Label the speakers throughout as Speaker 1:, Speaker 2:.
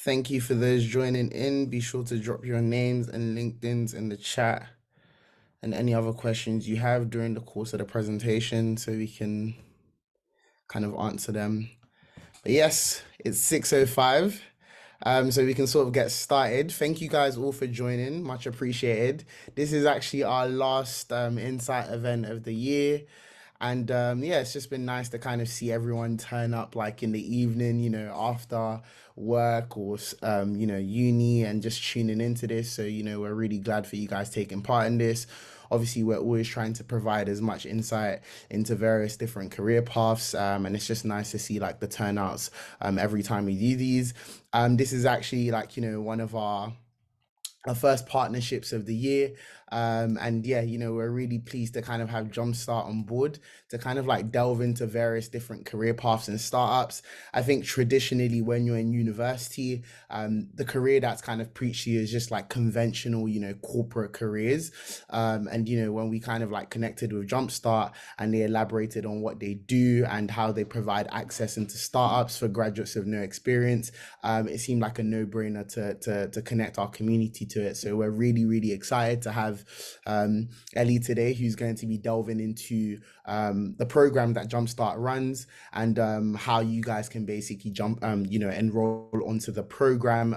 Speaker 1: Thank you for those joining in. Be sure to drop your names and LinkedIn's in the chat and any other questions you have during the course of the presentation so we can kind of answer them. But yes, it's 6:05. So we can sort of get started. Thank you guys all for joining. Much appreciated. This is actually our last Insight event of the year. And yeah, it's just been nice to kind of see everyone turn up like in the evening, after work or uni and just tuning into this. So, we're really glad for you guys taking part in this. Obviously, we're always trying to provide as much insight into various different career paths. And it's just nice to see like the turnouts every time we do these. This is actually like, one of our first partnerships of the year. And yeah, we're really pleased to kind of have Jumpstart on board to kind of like delve into various different career paths and startups. I think traditionally when you're in university, the career that's kind of preached to you is just like conventional, corporate careers. And when we kind of like connected with Jumpstart and they elaborated on what they do and how they provide access into startups for graduates of no experience, it seemed like a no-brainer to connect our community to it. So we're really, really excited to have Ellie today, who's going to be delving into the program that Jumpstart runs and how you guys can basically enroll onto the program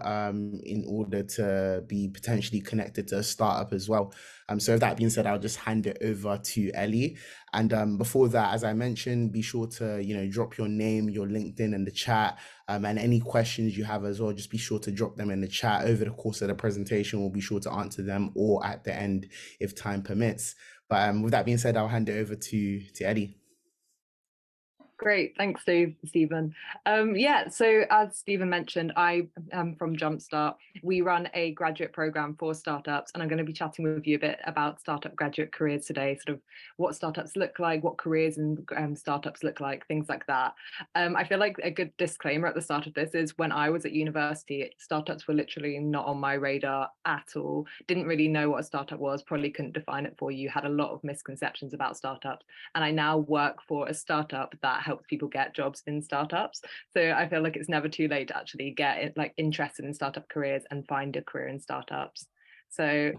Speaker 1: in order to be potentially connected to a startup as well. So with that being said, I'll just hand it over to Ellie. And before that, as I mentioned, be sure to, drop your name, your LinkedIn in the chat, and any questions you have as well, just be sure to drop them in the chat over the course of the presentation. We'll be sure to answer them or at the end if time permits. But with that being said, I'll hand it over to Eddie.
Speaker 2: Great, thanks, Stephen. Yeah, so as Stephen mentioned, I am from Jumpstart. We run a graduate program for startups, and I'm going to be chatting with you a bit about startup graduate careers today, sort of what startups look like, what careers in startups look like, things like that. I feel like a good disclaimer at the start of this is when I was at university, startups were literally not on my radar at all. Didn't really know what a startup was, probably couldn't define it for you, had a lot of misconceptions about startups. And I now work for a startup that helps people get jobs in startups. So I feel like it's never too late to actually get interested in startup careers and find a career in startups. So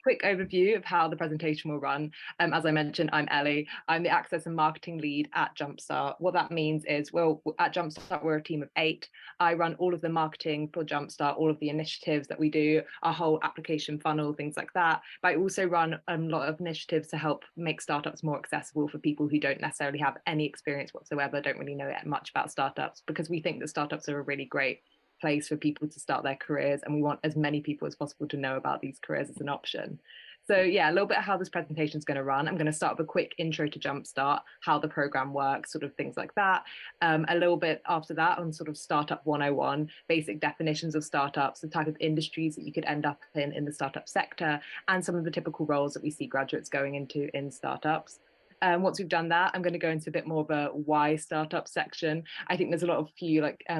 Speaker 2: quick overview of how the presentation will run. As I mentioned, I'm Ellie. I'm the access and marketing lead at Jumpstart. What that means is, well, at Jumpstart, we're a team of 8. I run all of the marketing for Jumpstart, all of the initiatives that we do, our whole application funnel, things like that. But I also run a lot of initiatives to help make startups more accessible for people who don't necessarily have any experience whatsoever, don't really know much about startups, because we think that startups are a really great place for people to start their careers, and we want as many people as possible to know about these careers as an option. So yeah, a little bit of how this presentation is going to run. I'm going to start with a quick intro to Jumpstart, how the program works, sort of things like that. A little bit after that on sort of Startup 101, basic definitions of startups, the type of industries that you could end up in the startup sector, and some of the typical roles that we see graduates going into in startups. Once we've done that, I'm going to go into a bit more of a why startup section. I think there's a lot of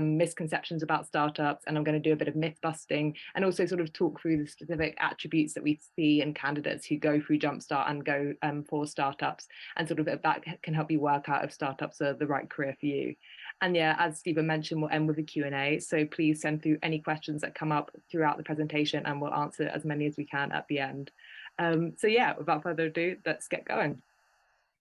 Speaker 2: misconceptions about startups, and I'm going to do a bit of myth busting and also sort of talk through the specific attributes that we see in candidates who go through Jumpstart and go for startups, and sort of that can help you work out if startups are the right career for you. And yeah, as Stephen mentioned, we'll end with a Q&A. So please send through any questions that come up throughout the presentation, and we'll answer as many as we can at the end. So yeah, without further ado, let's get going.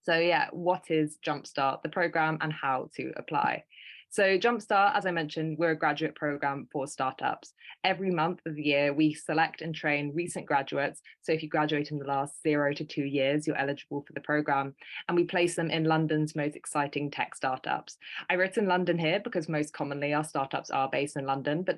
Speaker 2: So yeah, what is Jumpstart, the program, and how to apply? So Jumpstart, as I mentioned, we're a graduate program for startups. Every month of the year, we select and train recent graduates. So if you graduate in the last 0 to 2 years, you're eligible for the program. And we place them in London's most exciting tech startups. I wrote in London here because most commonly our startups are based in London, but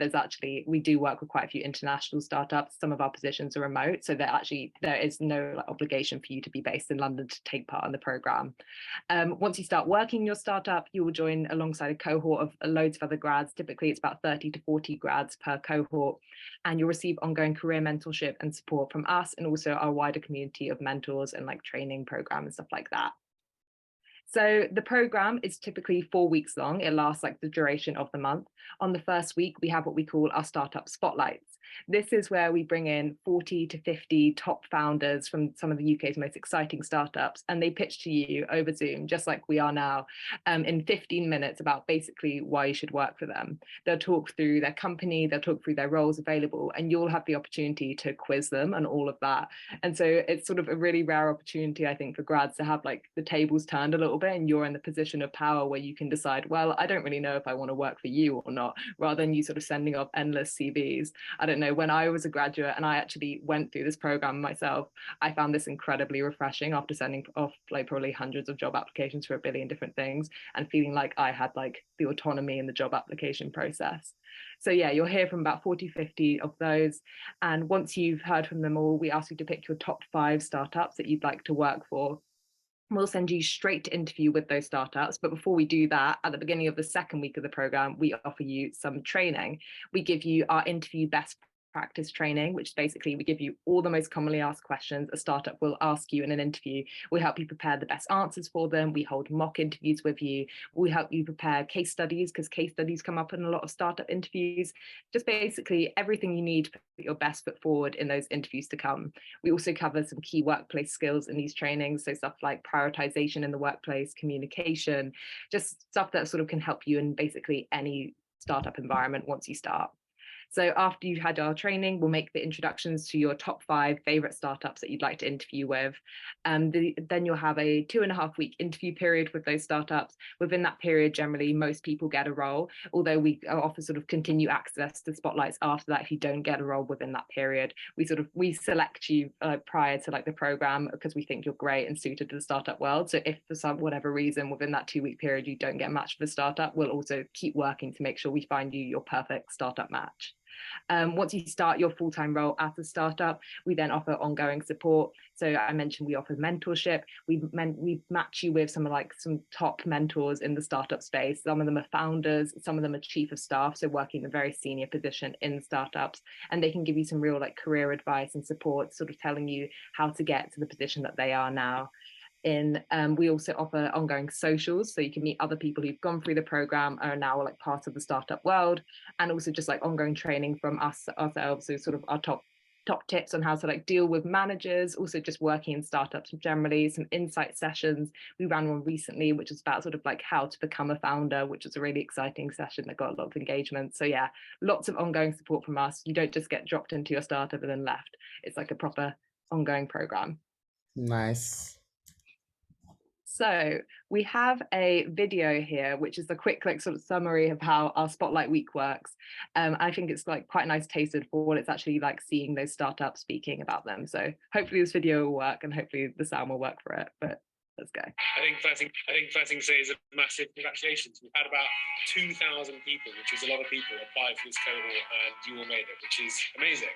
Speaker 2: we do work with quite a few international startups. Some of our positions are remote, so there is no obligation for you to be based in London to take part in the program. Once you start working in your startup, you will join alongside a cohort of loads of other grads. Typically, it's about 30 to 40 grads per cohort, and you'll receive ongoing career mentorship and support from us and also our wider community of mentors and like training program and stuff like that. So the program is typically 4 weeks long. It lasts like the duration of the month. On the first week, we have what we call our startup spotlights. This is where we bring in 40 to 50 top founders from some of the UK's most exciting startups, and they pitch to you over Zoom, just like we are now, in 15 minutes about basically why you should work for them. They'll talk through their company, they'll talk through their roles available, and you'll have the opportunity to quiz them and all of that. And so it's sort of a really rare opportunity, I think, for grads to have like the tables turned a little bit, and you're in the position of power where you can decide, well, I don't really know if I want to work for you or not, rather than you sort of sending off endless CVs. I don't know, when I was a graduate and I actually went through this program myself, I found this incredibly refreshing after sending off like probably hundreds of job applications for a billion different things and feeling like I had like the autonomy in the job application process. So yeah, you'll hear from about 40, 50 of those. And once you've heard from them all, we ask you to pick your top 5 startups that you'd like to work for. We'll send you straight to interview with those startups. But before we do that, at the beginning of the second week of the program, we offer you some training. We give you our interview best practice training, which basically we give you all the most commonly asked questions a startup will ask you in an interview. We help you prepare the best answers for them. We hold mock interviews with you. We help you prepare case studies, because case studies come up in a lot of startup interviews. Just basically everything you need to put your best foot forward in those interviews to come. We also cover some key workplace skills in these trainings, so stuff like prioritization in the workplace, communication, just stuff that sort of can help you in basically any startup environment once you start. So after you've had our training, we'll make the introductions to your top 5 favorite startups that you'd like to interview with. Then you'll have a 2.5-week interview period with those startups. Within that period, generally, most people get a role, although we offer sort of continue access to spotlights after that if you don't get a role within that period. We select you prior to like the program because we think you're great and suited to the startup world. So if for some whatever reason within that 2-week period you don't get matched for the startup, we'll also keep working to make sure we find you your perfect startup match. Once you start your full-time role at a startup, we then offer ongoing support. So I mentioned we offer mentorship. We match you with some top mentors in the startup space. Some of them are founders, some of them are chief of staff, so working in a very senior position in startups, and they can give you some real like career advice and support, sort of telling you how to get to the position that they are now. We also offer ongoing socials, so you can meet other people who've gone through the program, are now like part of the startup world, and also just like ongoing training from us ourselves, so sort of our top tips on how to like deal with managers, also just working in startups generally, some insight sessions. We ran one recently which is about sort of like how to become a founder, which was a really exciting session that got a lot of engagement. So yeah, lots of ongoing support from us. You don't just get dropped into your startup and then left. It's like a proper ongoing program.
Speaker 1: Nice.
Speaker 2: So we have a video here, which is a quick like sort of summary of how our Spotlight Week works. I think it's like quite a nice taste for what it's actually like seeing those startups speaking about them. So hopefully this video will work and hopefully the sound will work for it. But let's go.
Speaker 3: I think first thing to say is a massive congratulations. We've had about 2,000 people, which is a lot of people, apply for this cohort, and you all made it, which is amazing.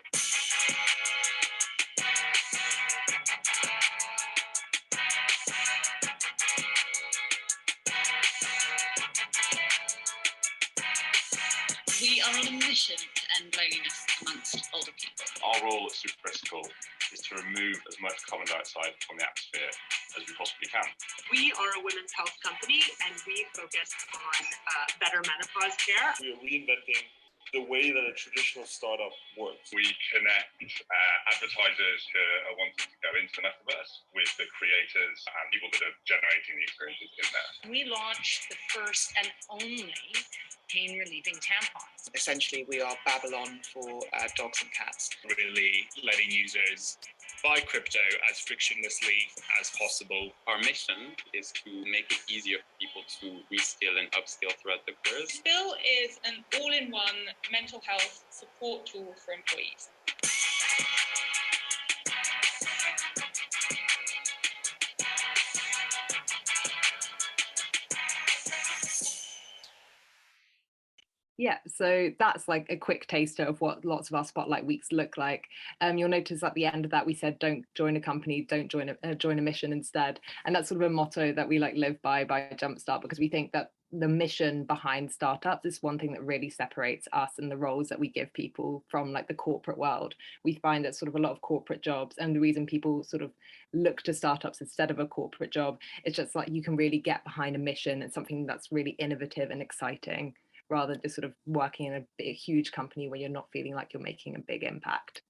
Speaker 4: We are on a mission to end loneliness amongst older people.
Speaker 5: Our role at Super Critical is to remove as much carbon dioxide from the atmosphere as we possibly can.
Speaker 6: We are a women's health company and we focus on better menopause care.
Speaker 7: We are reinventing the way that a traditional startup works.
Speaker 5: We connect advertisers who are wanting to go into the metaverse with the creators and people that are generating the experiences in there.
Speaker 4: We launched the first and only pain-relieving tampons.
Speaker 8: Essentially, we are Babylon for dogs and cats.
Speaker 3: Really letting users buy crypto as frictionlessly as possible.
Speaker 9: Our mission is to make it easier for people to reskill and upskill throughout the careers.
Speaker 10: Spill is an all-in-one mental health support tool for employees.
Speaker 2: Yeah, so that's like a quick taster of what lots of our Spotlight Weeks look like. You'll notice at the end of that we said don't join a company, don't join a mission instead, and that's sort of a motto that we like live by Jumpstart, because we think that the mission behind startups is one thing that really separates us and the roles that we give people from like the corporate world. We find that sort of a lot of corporate jobs, and the reason people sort of look to startups instead of a corporate job, it's just like you can really get behind a mission and something that's really innovative and exciting, rather than just sort of working in a huge company where you're not feeling like you're making a big impact.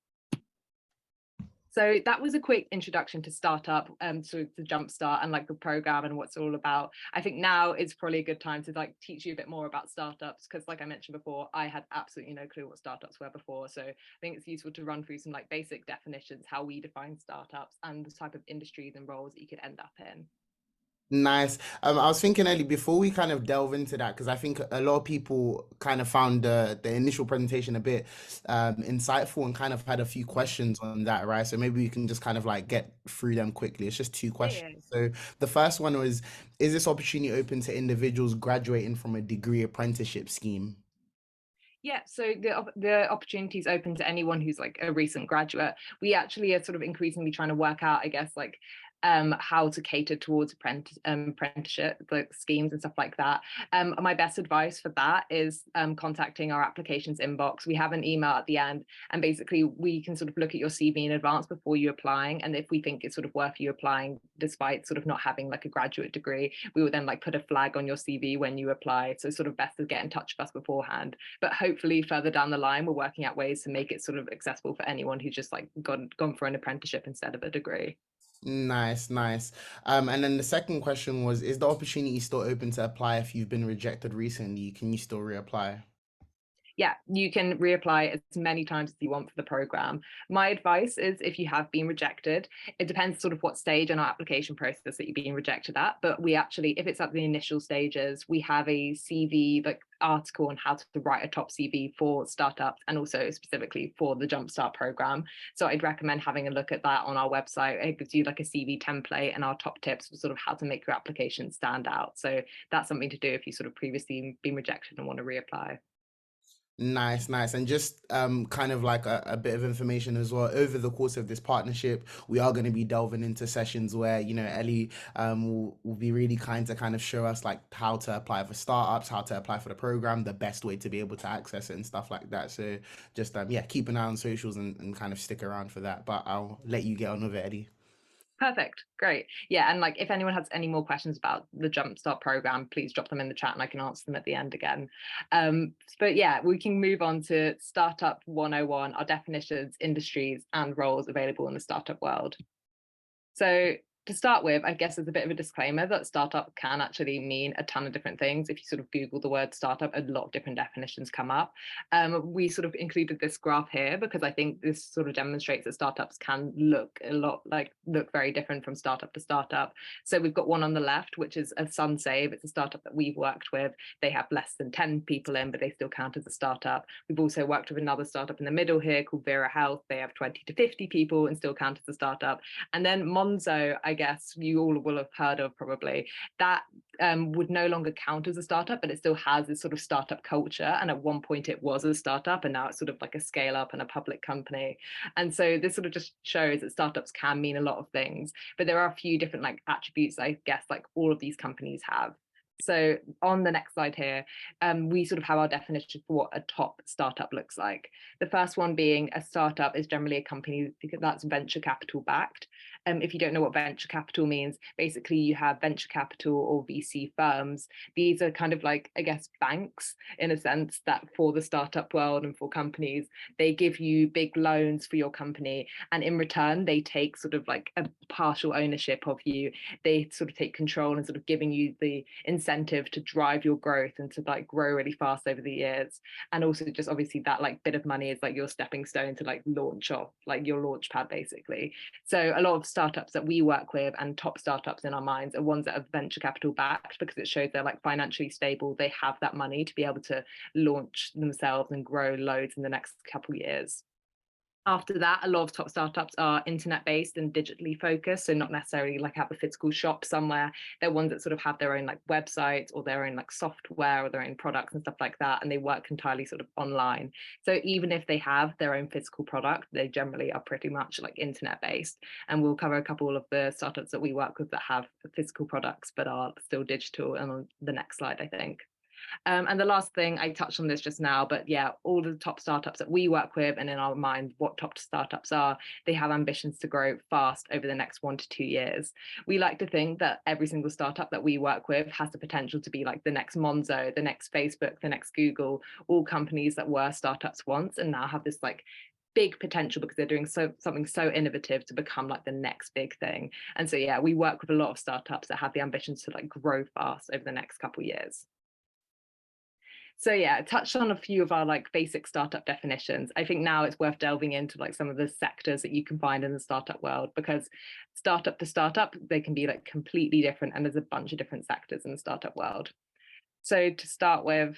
Speaker 2: So that was a quick introduction to startup, to Jumpstart and like the program and what's all about. I think now is probably a good time to like teach you a bit more about startups, because like I mentioned before, I had absolutely no clue what startups were before. So I think it's useful to run through some like basic definitions, how we define startups and the type of industries and roles that you could end up in.
Speaker 1: Nice. I was thinking earlier before we kind of delve into that, because I think a lot of people kind of found the initial presentation a bit insightful and kind of had a few questions on that, right? So maybe we can just kind of like get through them quickly. It's just two
Speaker 2: Yeah.
Speaker 1: questions. So the first one was, is this opportunity open to individuals graduating from a degree apprenticeship scheme?
Speaker 2: Yeah, so the opportunity is open to anyone who's like a recent graduate. We actually are sort of increasingly trying to work out, I guess, like how to cater towards apprenticeship like schemes and stuff like that. My best advice for that is contacting our applications inbox. We have an email at the end, and basically we can sort of look at your CV in advance before you applying, and if we think it's sort of worth you applying despite sort of not having like a graduate degree, we will then like put a flag on your CV when you apply. So sort of best to get in touch with us beforehand, but hopefully further down the line we're working out ways to make it sort of accessible for anyone who's just like gone for an apprenticeship instead of a degree.
Speaker 1: Nice, nice. And then the second question was, is the opportunity still open to apply if you've been rejected recently? Can you still reapply?
Speaker 2: Yeah, you can reapply as many times as you want for the program. My advice is, if you have been rejected, it depends sort of what stage in our application process that you're being rejected at, but we actually, if it's at the initial stages, we have a CV like article on how to write a top CV for startups, and also specifically for the Jumpstart program. So I'd recommend having a look at that on our website. It gives you like a CV template and our top tips for sort of how to make your application stand out. So that's something to do if you sort of previously been rejected and want to reapply.
Speaker 1: Nice, nice. And just kind of like a bit of information as well. Over the course of this partnership, we are going to be delving into sessions where, Ellie will be really kind to kind of show us like how to apply for startups, how to apply for the program, the best way to be able to access it and stuff like that. So just yeah, keep an eye on socials and kind of stick around for that. But I'll let you get on with it, Eddie.
Speaker 2: Perfect. Great. Yeah. And like, if anyone has any more questions about the Jumpstart program, please drop them in the chat and I can answer them at the end again. But yeah, we can move on to Startup 101, our definitions, industries, and roles available in the startup world. So to start with, I guess there's a bit of a disclaimer that startup can actually mean a ton of different things. If you sort of Google the word startup, a lot of different definitions come up. We sort of included this graph here because I think this sort of demonstrates that startups can look very different from startup to startup. So we've got one on the left, which is a SunSave. It's a startup that we've worked with. They have less than 10 people in, but they still count as a startup. We've also worked with another startup in the middle here called Vera Health. They have 20 to 50 people and still count as a startup. And then Monzo, I guess you all will have heard of probably, that would no longer count as a startup, but it still has this sort of startup culture. And at one point it was a startup, and now it's sort of like a scale up and a public company. And so this sort of just shows that startups can mean a lot of things, but there are a few different like attributes, I guess, like all of these companies have. So on the next slide here, we sort of have our definition for what a top startup looks like. The first one being a startup is generally a company that's venture capital backed. If you don't know what venture capital means, basically you have venture capital or VC firms. These are kind of like, I guess, banks in a sense, that for the startup world and for companies, they give you big loans for your company. And in return, they take sort of like a partial ownership of you. They sort of take control and sort of giving you the incentive to drive your growth and to like grow really fast over the years. And also just obviously that like bit of money is like your stepping stone to like launch off, like your launch pad basically. So a lot of startups that we work with and top startups in our minds are ones that are venture capital backed, because it shows they're like financially stable. They have that money to be able to launch themselves and grow loads in the next couple of years. After that, a lot of top startups are internet based and digitally focused, so not necessarily like have a physical shop somewhere. They're ones that sort of have their own like websites or their own like software or their own products and stuff like that, and they work entirely sort of online. So even if they have their own physical product, they generally are pretty much like internet based. And we'll cover a couple of the startups that we work with that have physical products but are still digital, and on the next slide, I think. And the last thing, I touched on this just now, but yeah, all the top startups that we work with, and in our mind, what top startups are, they have ambitions to grow fast over the next 1 to 2 years. We like to think that every single startup that we work with has the potential to be like the next Monzo, the next Facebook, the next Google, all companies that were startups once and now have this like big potential because they're doing something so innovative to become like the next big thing. And so yeah, we work with a lot of startups that have the ambitions to like grow fast over the next couple of years. So yeah, I touched on a few of our like basic startup definitions. I think now it's worth delving into like some of the sectors that you can find in the startup world, because startup to startup, they can be like completely different, and there's a bunch of different sectors in the startup world. So to start with,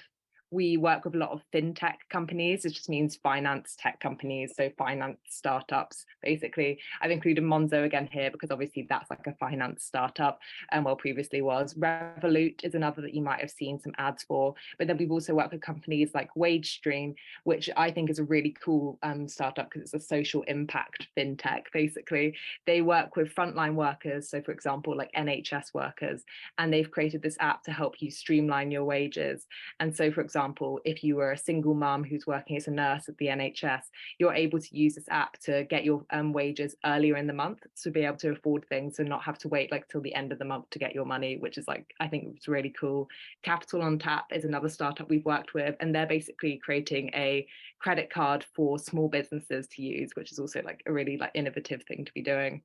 Speaker 2: we work with a lot of fintech companies. It just means finance tech companies, so finance startups, basically. I've included Monzo again here because obviously that's like a finance startup, and well, previously was. Revolut is another that you might have seen some ads for. But then we've also worked with companies like WageStream, which I think is a really cool startup because it's a social impact fintech, basically. They work with frontline workers, so for example, like NHS workers, and they've created this app to help you streamline your wages. And so, for example, if you were a single mum who's working as a nurse at the NHS, you're able to use this app to get your wages earlier in the month to be able to afford things and not have to wait like till the end of the month to get your money, which is like, I think it's really cool. Capital on Tap is another startup we've worked with, and they're basically creating a credit card for small businesses to use, which is also like a really like innovative thing to be doing.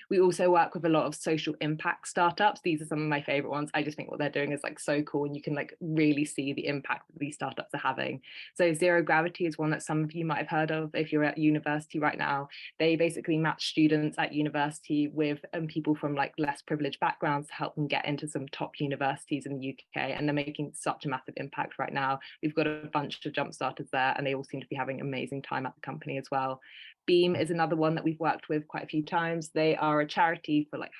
Speaker 2: We also work with a lot of social impact startups. These are some of my favorite ones. I just think what they're doing is like so cool, and you can like really see the impact that these startups are having. So Zero Gravity is one that some of you might have heard of if you're at university right now. They basically match students at university with people from like less privileged backgrounds to help them get into some top universities in the UK, and they're making such a massive impact right now. We've got a bunch of jump starters there, and they all seem to be having amazing time at the company as well. Beam is another one that we've worked with quite a few times. They are a charity for like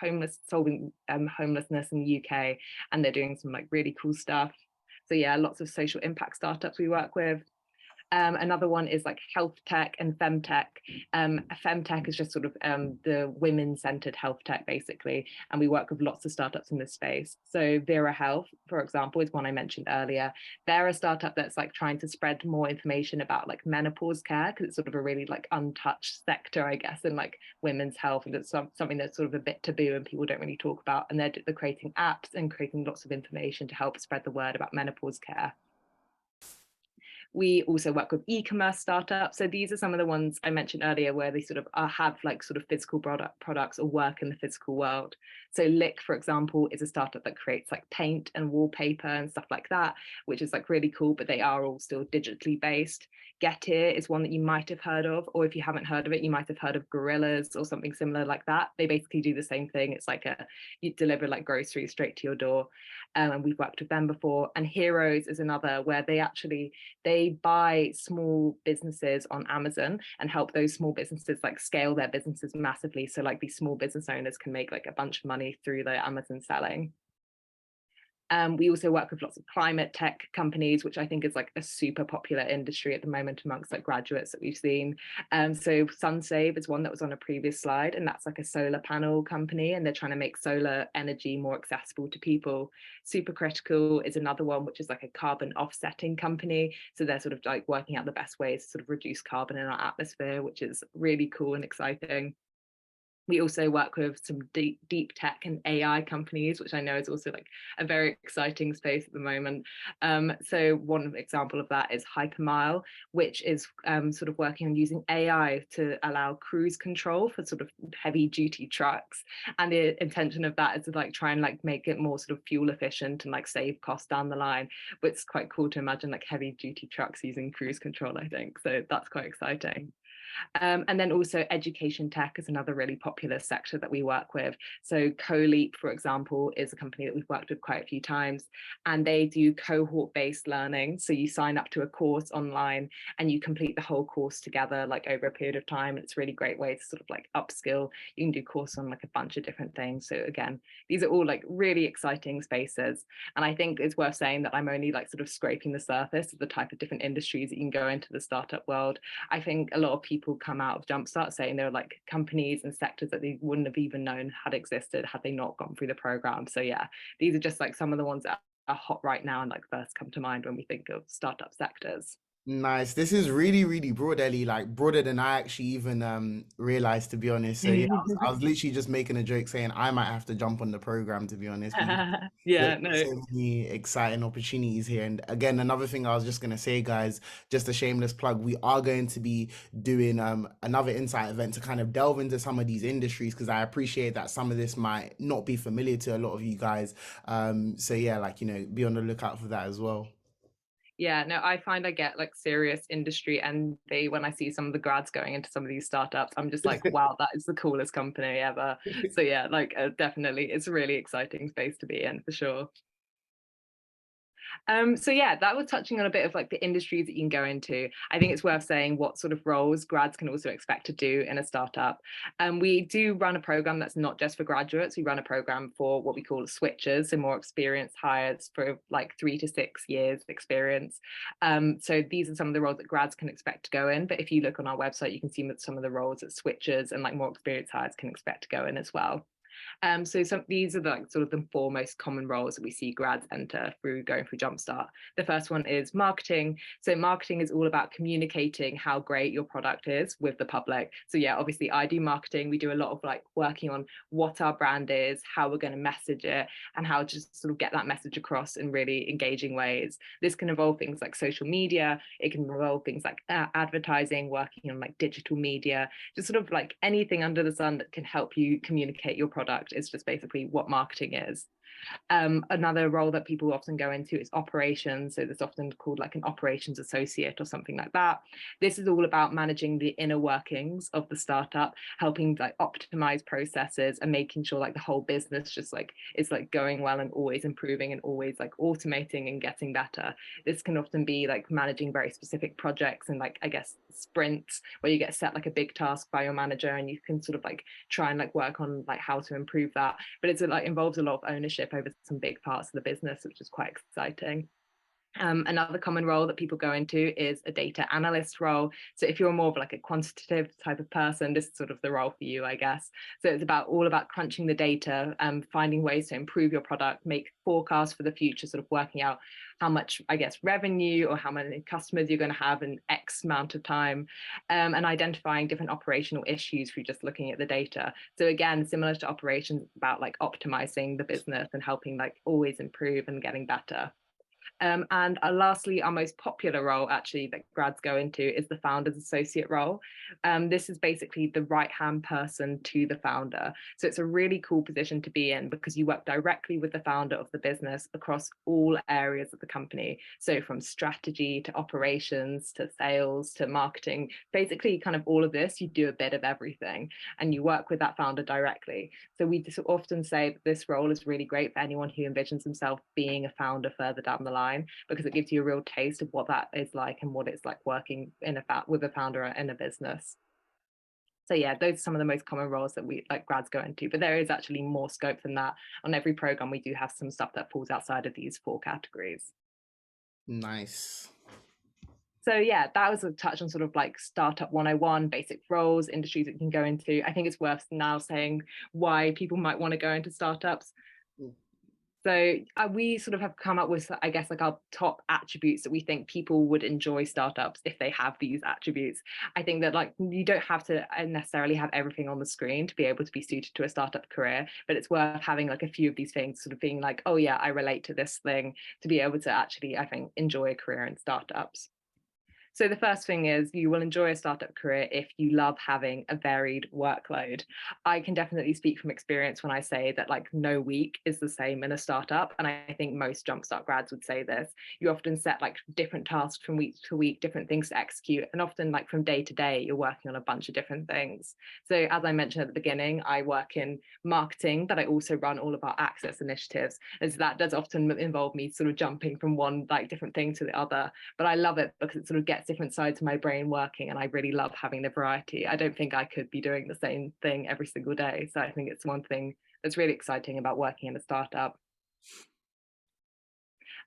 Speaker 2: solving homelessness in the UK, and they're doing some like really cool stuff. So yeah, lots of social impact startups we work with. Another one is like health tech and femtech. Femtech is just sort of the women-centered health tech, basically, and we work with lots of startups in this space. So Vera Health, for example, is one I mentioned earlier. They're a startup that's like trying to spread more information about like menopause care, because it's sort of a really like untouched sector, I guess, in like women's health, and it's something that's sort of a bit taboo and people don't really talk about. And they're creating apps and creating lots of information to help spread the word about menopause care. We also work with e-commerce startups. So these are some of the ones I mentioned earlier where they sort of have like sort of physical products or work in the physical world. So Lick, for example, is a startup that creates like paint and wallpaper and stuff like that, which is like really cool, but they are all still digitally based. Getir is one that you might have heard of, or if you haven't heard of it, you might have heard of Gorillas or something similar like that. They basically do the same thing. It's like you deliver like groceries straight to your door. And we've worked with them before. And Heroes is another where they buy small businesses on Amazon and help those small businesses like scale their businesses massively. So like these small business owners can make like a bunch of money through their Amazon selling. We also work with lots of climate tech companies, which I think is like a super popular industry at the moment amongst like graduates that we've seen. So SunSave is one that was on a previous slide, and that's like a solar panel company, and they're trying to make solar energy more accessible to people. Supercritical is another one, which is like a carbon offsetting company. So they're sort of like working out the best ways to sort of reduce carbon in our atmosphere, which is really cool and exciting. We also work with some deep tech and AI companies, which I know is also like a very exciting space at the moment. So one example of that is Hypermile, which is sort of working on using AI to allow cruise control for sort of heavy duty trucks. And the intention of that is to like try and like make it more sort of fuel efficient and like save costs down the line. But it's quite cool to imagine like heavy duty trucks using cruise control, I think. So that's quite exciting. And then also education tech is another really popular sector that we work with. So CoLeap, for example, is a company that we've worked with quite a few times, and they do cohort-based learning. So you sign up to a course online and you complete the whole course together, like over a period of time. It's a really great way to sort of like upskill. You can do course on like a bunch of different things. So again, these are all like really exciting spaces. And I think it's worth saying that I'm only like sort of scraping the surface of the type of different industries that you can go into the startup world. I think a lot of people come out of Jumpstart saying there are like companies and sectors that they wouldn't have even known had existed had they not gone through the program. So yeah, these are just like some of the ones that are hot right now and like first come to mind when we think of startup sectors.
Speaker 1: Nice. This is really, really broad, Ellie, like broader than I actually even realized, to be honest. So yeah, I was literally just making a joke saying I might have to jump on the program, to be honest, because
Speaker 2: Yeah,
Speaker 1: there's
Speaker 2: no.
Speaker 1: so many exciting opportunities here. And again, another thing I was just gonna say, guys, just a shameless plug, we are going to be doing another insight event to kind of delve into some of these industries because I appreciate that some of this might not be familiar to a lot of you guys. So yeah, like be on the lookout for that as well.
Speaker 2: Yeah, no, I find I get like serious industry envy when I see some of the grads going into some of these startups. I'm just like, wow, that is the coolest company ever. So yeah, like definitely, it's a really exciting space to be in for sure. So yeah, that was touching on a bit of like the industries that you can go into. I think it's worth saying what sort of roles grads can also expect to do in a startup. We do run a program that's not just for graduates. We run a program for what we call switchers, so more experienced hires for like 3 to 6 years experience. So these are some of the roles that grads can expect to go in. But if you look on our website, you can see some of the roles that switchers and like more experienced hires can expect to go in as well. So these are the sort of the 4 most common roles that we see grads enter through going through Jumpstart. The first one is marketing. So marketing is all about communicating how great your product is with the public. So yeah, obviously I do marketing. We do a lot of like working on what our brand is, how we're going to message it, and how to sort of get that message across in really engaging ways. This can involve things like social media. It can involve things like advertising, working on like digital media, just sort of like anything under the sun that can help you communicate your product is just basically what marketing is. Another role that people often go into is operations. So that's often called like an operations associate or something like that. This is all about managing the inner workings of the startup, helping like optimize processes and making sure like the whole business just like is like going well and always improving and always like automating and getting better. This can often be like managing very specific projects and like I guess sprints where you get set like a big task by your manager and you can sort of like try and like work on like how to improve that. But it's like involves a lot of ownership over some big parts of the business, which is quite exciting. Another common role that people go into is a data analyst role. So if you're more of like a quantitative type of person, this is sort of the role for you, I guess. So it's all about crunching the data, finding ways to improve your product, make forecasts for the future, sort of working out how much, I guess, revenue or how many customers you're going to have in X amount of time, and identifying different operational issues through just looking at the data. So again, similar to operations, it's about like optimizing the business and helping like always improve and getting better. And lastly, our most popular role actually that grads go into is the founder's associate role. This is basically the right-hand person to the founder. So it's a really cool position to be in because you work directly with the founder of the business across all areas of the company. So from strategy to operations to sales to marketing, basically kind of all of this, you do a bit of everything and you work with that founder directly. So we just often say that this role is really great for anyone who envisions himself being a founder further down the line, because it gives you a real taste of what that is like and what it's like working with a founder in a business. So yeah, those are some of the most common roles that we like grads go into, but there is actually more scope than that. On every program, we do have some stuff that falls outside of these 4 categories.
Speaker 1: Nice.
Speaker 2: So yeah, that was a touch on sort of like startup 101, basic roles, industries that you can go into. I think it's worth now saying why people might want to go into startups. So we sort of have come up with, I guess, like our top attributes that we think people would enjoy startups if they have these attributes. I think that like you don't have to necessarily have everything on the screen to be able to be suited to a startup career, but it's worth having like a few of these things sort of being like, oh yeah, I relate to this thing, to be able to actually, I think, enjoy a career in startups. So the first thing is you will enjoy a startup career if you love having a varied workload. I can definitely speak from experience when I say that like no week is the same in a startup. And I think most Jumpstart grads would say this. You often set like different tasks from week to week, different things to execute. And often like from day to day, you're working on a bunch of different things. So as I mentioned at the beginning, I work in marketing, but I also run all of our access initiatives. And so that does often involve me sort of jumping from one like different thing to the other. But I love it because it sort of gets different sides of my brain working, and I really love having the variety. I don't think I could be doing the same thing every single day. So I think it's one thing that's really exciting about working in a startup.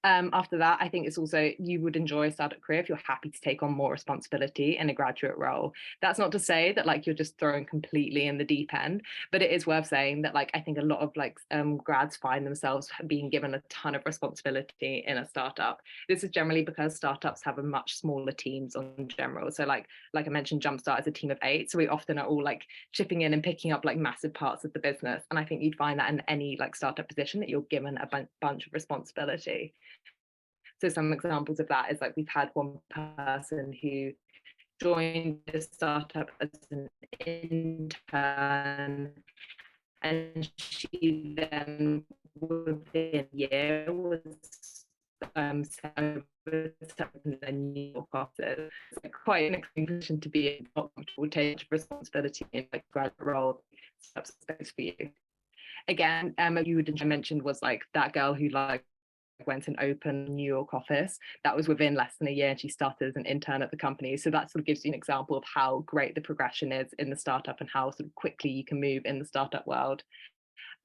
Speaker 2: After that, I think it's also you would enjoy a startup career if you're happy to take on more responsibility in a graduate role. That's not to say that like you're just thrown completely in the deep end, but it is worth saying that like I think a lot of like grads find themselves being given a ton of responsibility in a startup. This is generally because startups have a much smaller teams on general. So like I mentioned, Jumpstart is a team of 8, so we often are all like chipping in and picking up like massive parts of the business. And I think you'd find that in any like startup position that you're given a bunch of responsibility. So some examples of that is like we've had one person who joined a startup as an intern, and she then within a year was the New York office. It's like quite an exciting position to be in, not comfortable take responsibility in like graduate role space for you. Again, you mentioned was like that girl who like went and opened New York office. That was within less than a year, and she started as an intern at the company. So that sort of gives you an example of how great the progression is in the startup and how sort of quickly you can move in the startup world.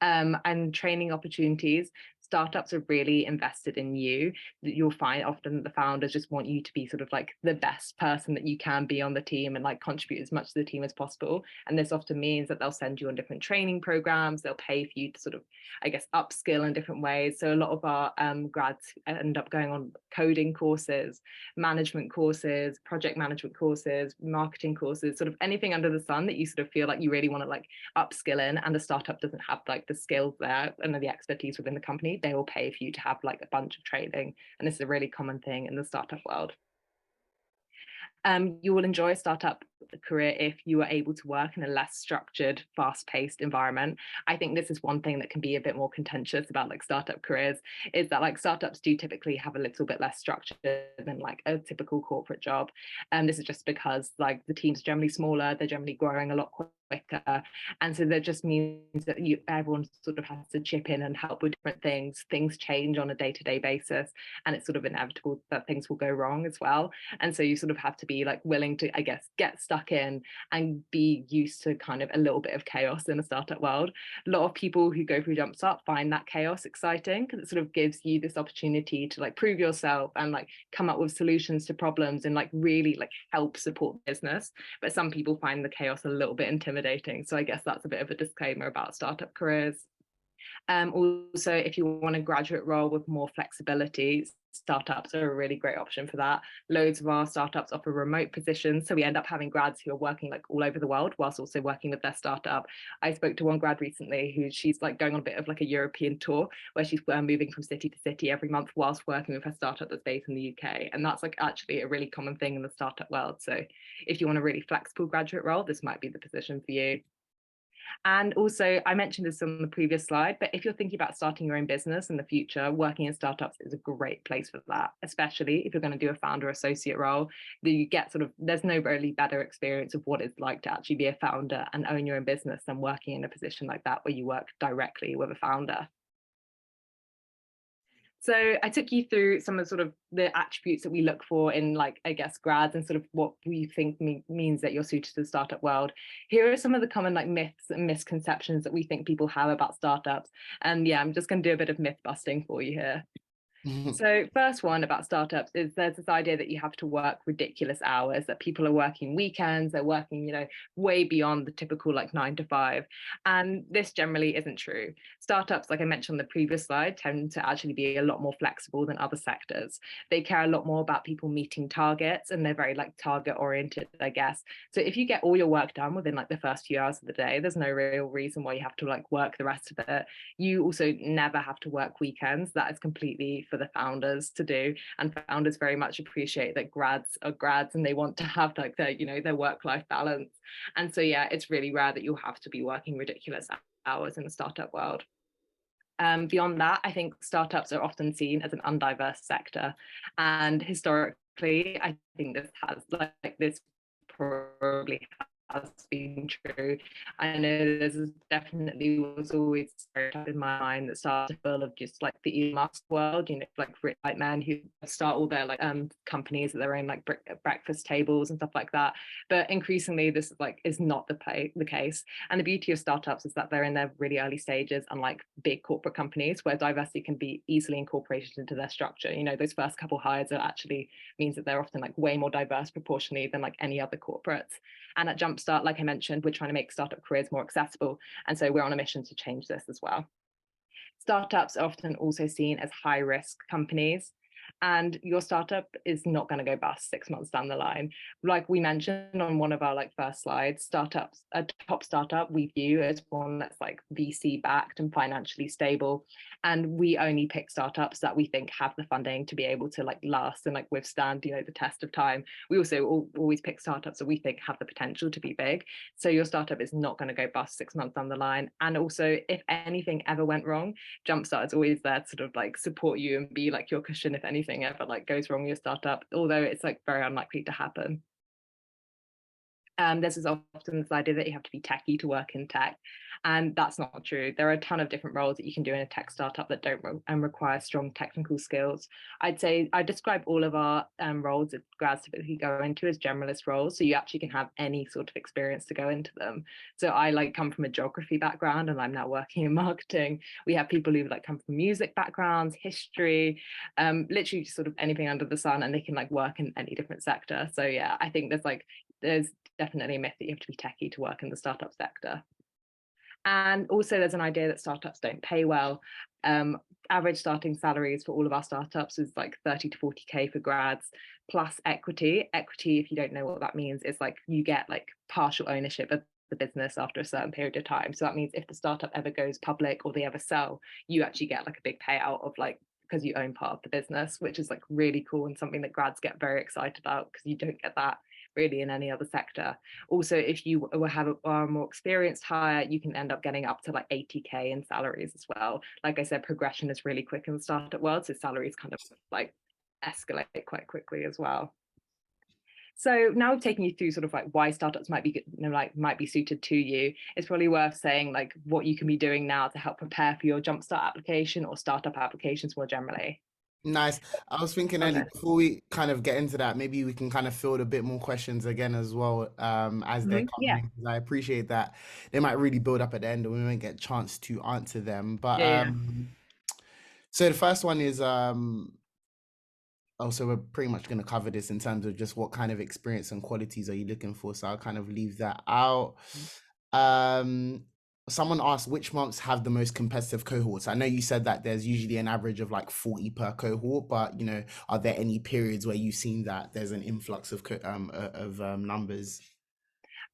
Speaker 2: And training opportunities. Startups are really invested in you. You'll find often the founders just want you to be sort of like the best person that you can be on the team and like contribute as much to the team as possible. And this often means that they'll send you on different training programs. They'll pay for you to sort of, I guess, upskill in different ways. So a lot of our grads end up going on coding courses, management courses, project management courses, marketing courses, sort of anything under the sun that you sort of feel like you really want to like upskill in, and the startup doesn't have like the skills there and the expertise within the company. They will pay for you to have like a bunch of training, and this is a really common thing in the startup world. You will enjoy a startup career if you are able to work in a less structured, fast-paced environment. I think this is one thing that can be a bit more contentious about like startup careers, is that like startups do typically have a little bit less structure than like a typical corporate job. And this is just because like the teams are generally smaller, they're generally growing a lot quicker, and so that just means that everyone sort of has to chip in and help with different things change on a day-to-day basis, and it's sort of inevitable that things will go wrong as well. And so you sort of have to be like willing to, I guess, get stuck in and be used to kind of a little bit of chaos in a startup world. A lot of people who go through Jumpstart find that chaos exciting because it sort of gives you this opportunity to like prove yourself and like come up with solutions to problems and like really like help support business. But some people find the chaos a little bit intimidating. So I guess that's a bit of a disclaimer about startup careers. Also, if you want a graduate role with more flexibility, startups are a really great option for that. Loads of our startups offer remote positions, so we end up having grads who are working like all over the world whilst also working with their startup. I spoke to one grad recently who she's like going on a bit of like a European tour where she's moving from city to city every month whilst working with her startup that's based in the UK, and that's like actually a really common thing in the startup world. So if you want a really flexible graduate role, this might be the position for you. And also, I mentioned this on the previous slide, but if you're thinking about starting your own business in the future, working in startups is a great place for that, especially if you're going to do a founder associate role. You get sort of, there's no really better experience of what it's like to actually be a founder and own your own business than working in a position like that where you work directly with a founder. So I took you through some of sort of the attributes that we look for in like, I guess, grads and sort of what we think means that you're suited to the startup world. Here are some of the common like myths and misconceptions that we think people have about startups. And yeah, I'm just going to do a bit of myth busting for you here. So first one about startups is there's this idea that you have to work ridiculous hours, that people are working weekends, they're working, you know, way beyond the typical like 9 to 5. And this generally isn't true. Startups, like I mentioned on the previous slide, tend to actually be a lot more flexible than other sectors. They care a lot more about people meeting targets, and they're very like target oriented, I guess. So if you get all your work done within like the first few hours of the day, there's no real reason why you have to like work the rest of it. You also never have to work weekends. That is completely for the founders to do, and founders very much appreciate that grads are grads and they want to have like their, you know, their work-life balance. And so yeah, it's really rare that you'll have to be working ridiculous hours in the startup world. Beyond that, I think startups are often seen as an undiverse sector, and historically I think this has like this probably has been true. I know there's definitely was always stereotype in my mind that started full of just like the Elon Musk world, you know, like rich white men who start all their like companies at their own like breakfast tables and stuff like that. But increasingly, this like is not the case. And the beauty of startups is that they're in their really early stages, unlike big corporate companies, where diversity can be easily incorporated into their structure. You know, those first couple hires are actually means that they're often like way more diverse proportionally than like any other corporates. And at Jumpstart, like I mentioned, we're trying to make startup careers more accessible. And so we're on a mission to change this as well. Startups are often also seen as high risk companies, and your startup is not going to go bust 6 months down the line. Like we mentioned on one of our like first slides, startups, a top startup we view as one that's like VC backed and financially stable. And we only pick startups that we think have the funding to be able to like last and like withstand, you know, the test of time. We also always pick startups that we think have the potential to be big. So your startup is not going to go bust 6 months down the line. And also, if anything ever went wrong, Jumpstart is always there to sort of like support you and be like your cushion if anything ever like goes wrong with your startup, although it's like very unlikely to happen. This is often this idea that you have to be techie to work in tech, and that's not true. There are a ton of different roles that you can do in a tech startup that don't require strong technical skills. I'd say I describe all of our roles that grads typically go into as generalist roles, so you actually can have any sort of experience to go into them. So I like come from a geography background and I'm now working in marketing. We have people who like come from music backgrounds, history, literally just sort of anything under the sun, and they can like work in any different sector. So yeah, I think there's definitely a myth that you have to be techie to work in the startup sector. And also there's an idea that startups don't pay well. Average starting salaries for all of our startups is like 30 to 40K for grads, plus equity. Equity, if you don't know what that means, is like you get like partial ownership of the business after a certain period of time. So that means if the startup ever goes public or they ever sell, you actually get like a big payout of like, because you own part of the business, which is like really cool and something that grads get very excited about because you don't get that really in any other sector. Also, if you are a more experienced hire, you can end up getting up to like 80K in salaries as well. Like I said, progression is really quick in the startup world, so salaries kind of like escalate quite quickly as well. So now we've taken you through sort of like why startups might be, might be suited to you. It's probably worth saying like what you can be doing now to help prepare for your Jumpstart application or startup applications more generally.
Speaker 1: Nice. I was thinking, Ellie, before we kind of get into that, maybe we can kind of field a bit more questions again as well, as they're
Speaker 2: Yeah.
Speaker 1: coming, because I appreciate that they might really build up at the end and we won't get a chance to answer them. But
Speaker 2: Yeah.
Speaker 1: so the first one is also we're pretty much going to cover this in terms of just what kind of experience and qualities are you looking for. So I'll kind of leave that out. Someone asked which months have the most competitive cohorts. I know you said that there's usually an average of like 40 per cohort, but you know, are there any periods where you've seen that there's an influx of numbers?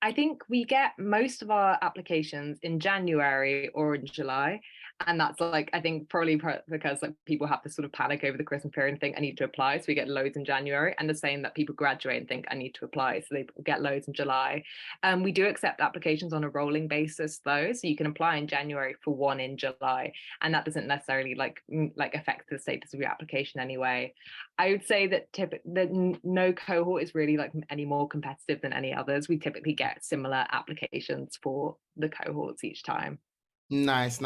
Speaker 2: I think we get most of our applications in January or in July. And that's like, I think probably because like people have this sort of panic over the Christmas period and think I need to apply. So we get loads in January, and the same that people graduate and think I need to apply. So they get loads in July. We do accept applications on a rolling basis though. So you can apply in January for one in July. And that doesn't necessarily like affect the status of your application anyway. I would say that no cohort is really like any more competitive than any others. We typically get similar applications for the cohorts each time.
Speaker 1: Nice.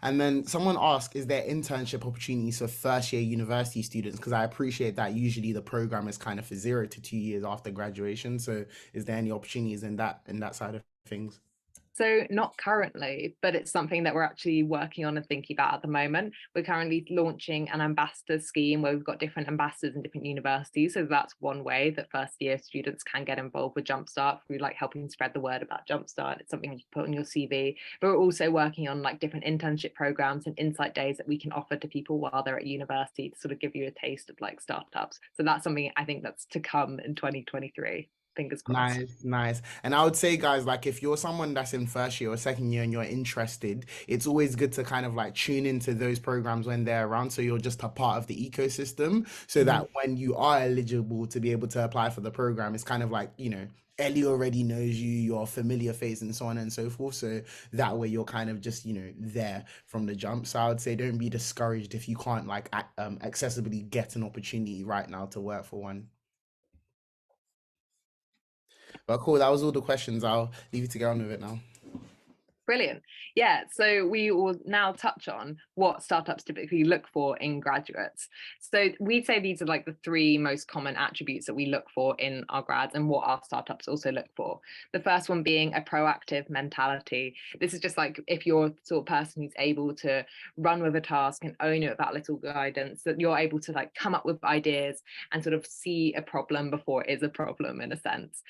Speaker 1: And then someone asked, is there internship opportunities for first year university students? Because I appreciate that usually the program is kind of for 0 to 2 years after graduation. So is there any opportunities in that side of things?
Speaker 2: So not currently, but it's something that we're actually working on and thinking about at the moment. We're currently launching an ambassador scheme where we've got different ambassadors in different universities. So that's one way that first year students can get involved with Jumpstart through like helping spread the word about Jumpstart. It's something you put on your CV. But we're also working on like different internship programs and insight days that we can offer to people while they're at university to sort of give you a taste of like startups. So that's something I think that's to come in 2023. fingers crossed.
Speaker 1: Nice. And I would say, guys, like if you're someone that's in first year or second year and you're interested, it's always good to kind of like tune into those programs when they're around. So you're just a part of the ecosystem so
Speaker 2: Mhm.
Speaker 1: that when you are eligible to be able to apply for the program, it's kind of like, Ellie already knows you, you're a familiar face and so on and so forth. So that way you're kind of just, there from the jump. So I would say don't be discouraged if you can't like accessibly get an opportunity right now to work for one. But cool, that was all the questions. I'll leave you to get on with it now.
Speaker 2: Brilliant. Yeah, so we will now touch on what startups typically look for in graduates. So we'd say these are like the three most common attributes that we look for in our grads and what our startups also look for. The first one being a proactive mentality. This is just like if you're the sort of person who's able to run with a task and own it without little guidance, that you're able to like come up with ideas and sort of see a problem before it is a problem in a sense.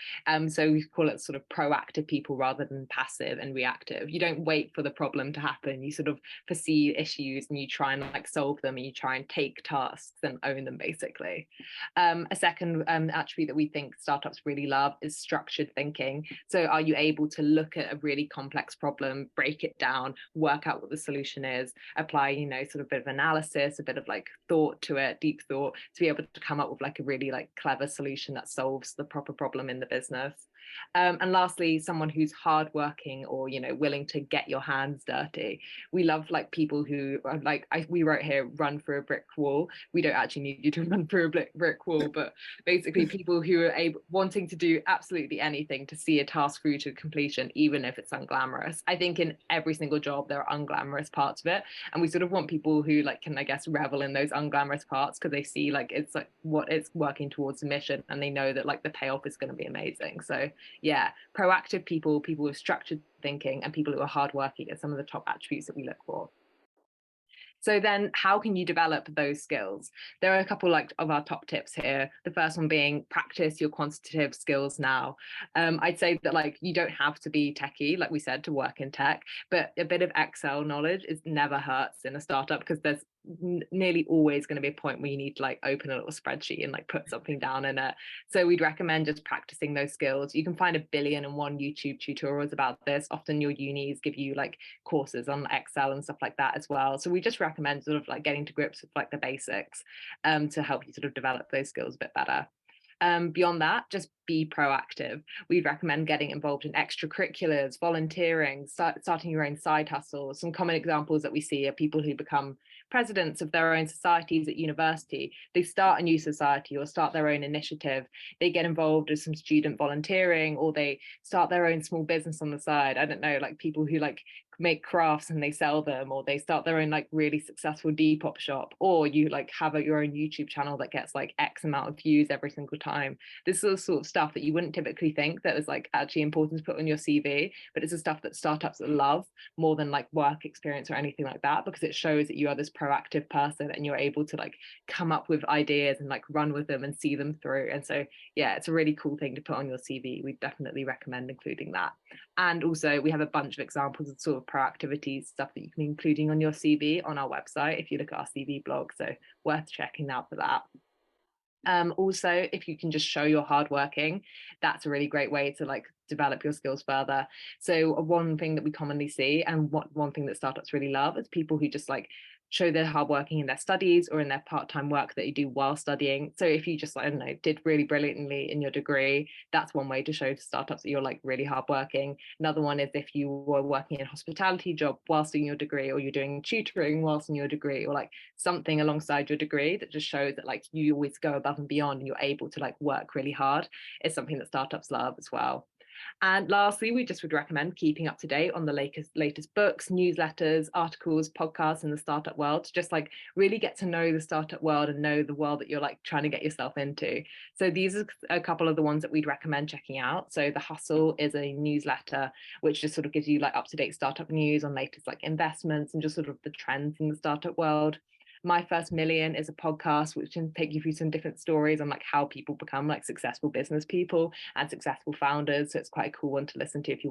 Speaker 2: So we call it sort of proactive people rather than passive and reactive. You don't wait for the problem to happen. You sort of foresee issues and you try and like solve them and you try and take tasks and own them basically. A second attribute that we think startups really love is structured thinking. So are you able to look at a really complex problem, break it down, work out what the solution is, apply, sort of a bit of analysis, a bit of like thought to it, deep thought, to be able to come up with like a really like clever solution that solves the proper problem in the business. And lastly, someone who's hardworking or willing to get your hands dirty. We love like people who are like we wrote here, run through a brick wall. We don't actually need you to run through a brick wall, but basically people who are wanting to do absolutely anything to see a task through to completion, even if it's unglamorous. I think in every single job there are unglamorous parts of it, and we sort of want people who like can, I guess, revel in those unglamorous parts because they see like it's like what it's working towards the mission, and they know that like the payoff is going to be amazing. So yeah, proactive people with structured thinking, and people who are hardworking are some of the top attributes that we look for. So then how can you develop those skills? There are a couple like of our top tips here. The first one being practice your quantitative skills now. I'd say that like you don't have to be techie, like we said, to work in tech, but a bit of Excel knowledge is never hurts in a startup because there's nearly always going to be a point where you need to like open a little spreadsheet and like put something down in it. So we'd recommend just practicing those skills. You can find 1,000,000,001 YouTube tutorials about this. Often your unis give you like courses on Excel and stuff like that as well. So we just recommend sort of like getting to grips with like the basics to help you sort of develop those skills a bit better. Beyond that, just be proactive. We'd recommend getting involved in extracurriculars, volunteering, starting your own side hustles. Some common examples that we see are people who become presidents of their own societies at university. They start a new society or start their own initiative. They get involved with some student volunteering, or they start their own small business on the side. I don't know, like people who like make crafts and they sell them, or they start their own like really successful Depop shop, or you like have your own YouTube channel that gets like X amount of views every single time. This is the sort of stuff that you wouldn't typically think that is like actually important to put on your CV, but it's the stuff that startups love more than like work experience or anything like that, because it shows that you are this proactive person and you're able to like come up with ideas and like run with them and see them through. And so yeah, it's a really cool thing to put on your CV. We definitely recommend including that. And also we have a bunch of examples of sort of proactivity stuff that you can be including on your CV on our website if you look at our CV blog, so worth checking out for that. Also, if you can just show you're hardworking, that's a really great way to like develop your skills further. So one thing that we commonly see, and one thing that startups really love, is people who just like show they're hardworking in their studies or in their part-time work that you do while studying. So if you just, I don't know, did really brilliantly in your degree, that's one way to show to startups that you're like really hardworking. Another one is if you were working in a hospitality job whilst doing your degree, or you're doing tutoring whilst in your degree, or like something alongside your degree that just shows that like you always go above and beyond and you're able to like work really hard, is something that startups love as well. And lastly, we just would recommend keeping up to date on the latest books, newsletters, articles, podcasts in the startup world, to just like really get to know the startup world and know the world that you're like trying to get yourself into. So these are a couple of the ones that we'd recommend checking out. So The Hustle is a newsletter which just sort of gives you like up-to-date startup news on latest like investments and just sort of the trends in the startup world. My First Million is a podcast which can take you through some different stories on like how people become like successful business people and successful founders. So it's quite a cool one to listen to if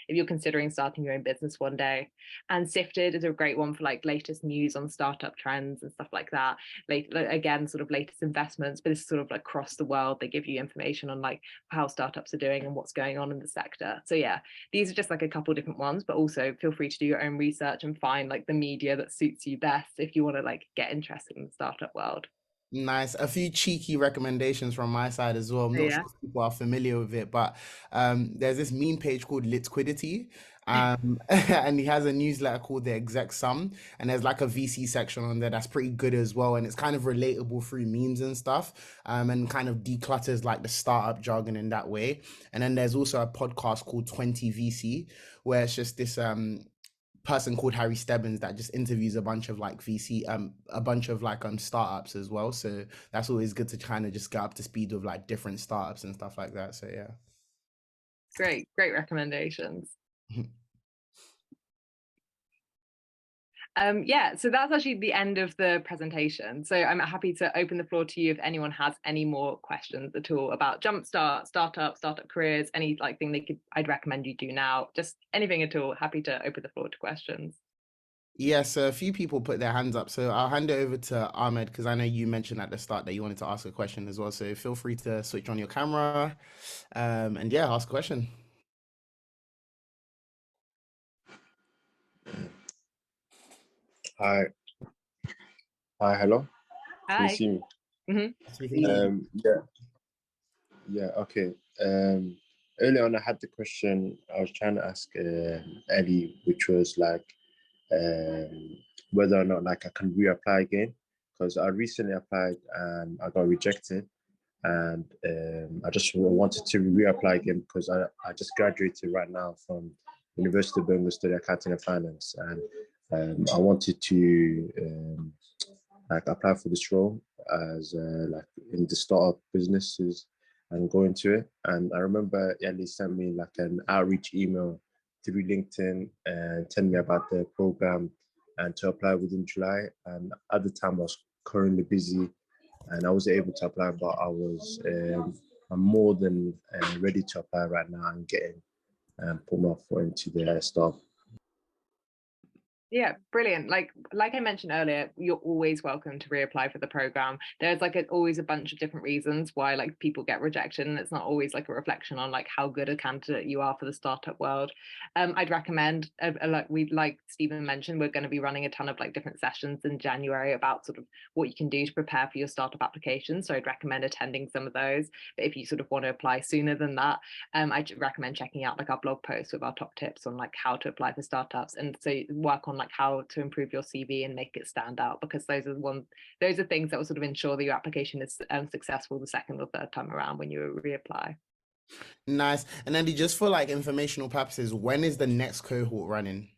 Speaker 2: you're considering starting your own business one day. And Sifted is a great one for like latest news on startup trends and stuff like that. Again, sort of latest investments, but it's sort of like across the world. They give you information on like how startups are doing and what's going on in the sector. So yeah, these are just like a couple different ones, but also feel free to do your own research and find like the media that suits you best if you want to like get interested in the startup world.
Speaker 1: Nice. A few cheeky recommendations from my side as well. I'm not sure if people are familiar with it, but there's this meme page called Liquidity. And he has a newsletter called The Exec Sum, and there's like a VC section on there that's pretty good as well. And it's kind of relatable through memes and stuff, and kind of declutters like the startup jargon in that way. And then there's also a podcast called 20 VC, where it's just this person called Harry Stebbins that just interviews a bunch of like VC, a bunch of like startups as well. So that's always good to kind of just get up to speed with like different startups and stuff like that. So yeah.
Speaker 2: Great recommendations. Yeah, so that's actually the end of the presentation. So I'm happy to open the floor to you if anyone has any more questions at all about Jumpstart, startup careers, any like thing I'd recommend you do now, just anything at all. Happy to open the floor to questions.
Speaker 1: Yeah, so a few people put their hands up. So I'll hand it over to Ahmed because I know you mentioned at the start that you wanted to ask a question as well. So feel free to switch on your camera, and yeah, ask a question.
Speaker 11: Hi, hello. Can you
Speaker 2: Hi.
Speaker 11: see me?
Speaker 2: Mm-hmm.
Speaker 11: Yeah, okay. Early on, I had the question I was trying to ask Eddie, which was like whether or not like I can reapply again, because I recently applied and I got rejected, and I just wanted to reapply again because I just graduated right now from University of Birmingham studying accounting and finance, and I wanted to like apply for this role as like in the startup businesses and go into it. And I remember Ellie sent me like an outreach email through LinkedIn and telling me about the program and to apply within July. And at the time I was currently busy and I wasn't able to apply, but I'm more than ready to apply right now and getting put my foot into the startup.
Speaker 2: Yeah, brilliant. Like I mentioned earlier, you're always welcome to reapply for the program. There's like always a bunch of different reasons why like people get rejected, and it's not always like a reflection on like how good a candidate you are for the startup world. I'd recommend like Stephen mentioned, we're going to be running a ton of like different sessions in January about sort of what you can do to prepare for your startup application. So I'd recommend attending some of those. But if you sort of want to apply sooner than that, I'd recommend checking out like our blog post with our top tips on like how to apply for startups, and so work on like how to improve your CV and make it stand out, because those are things that will sort of ensure that your application is successful the second or third time around when you reapply.
Speaker 1: Nice. And Andy, just for like informational purposes, when is the next cohort running?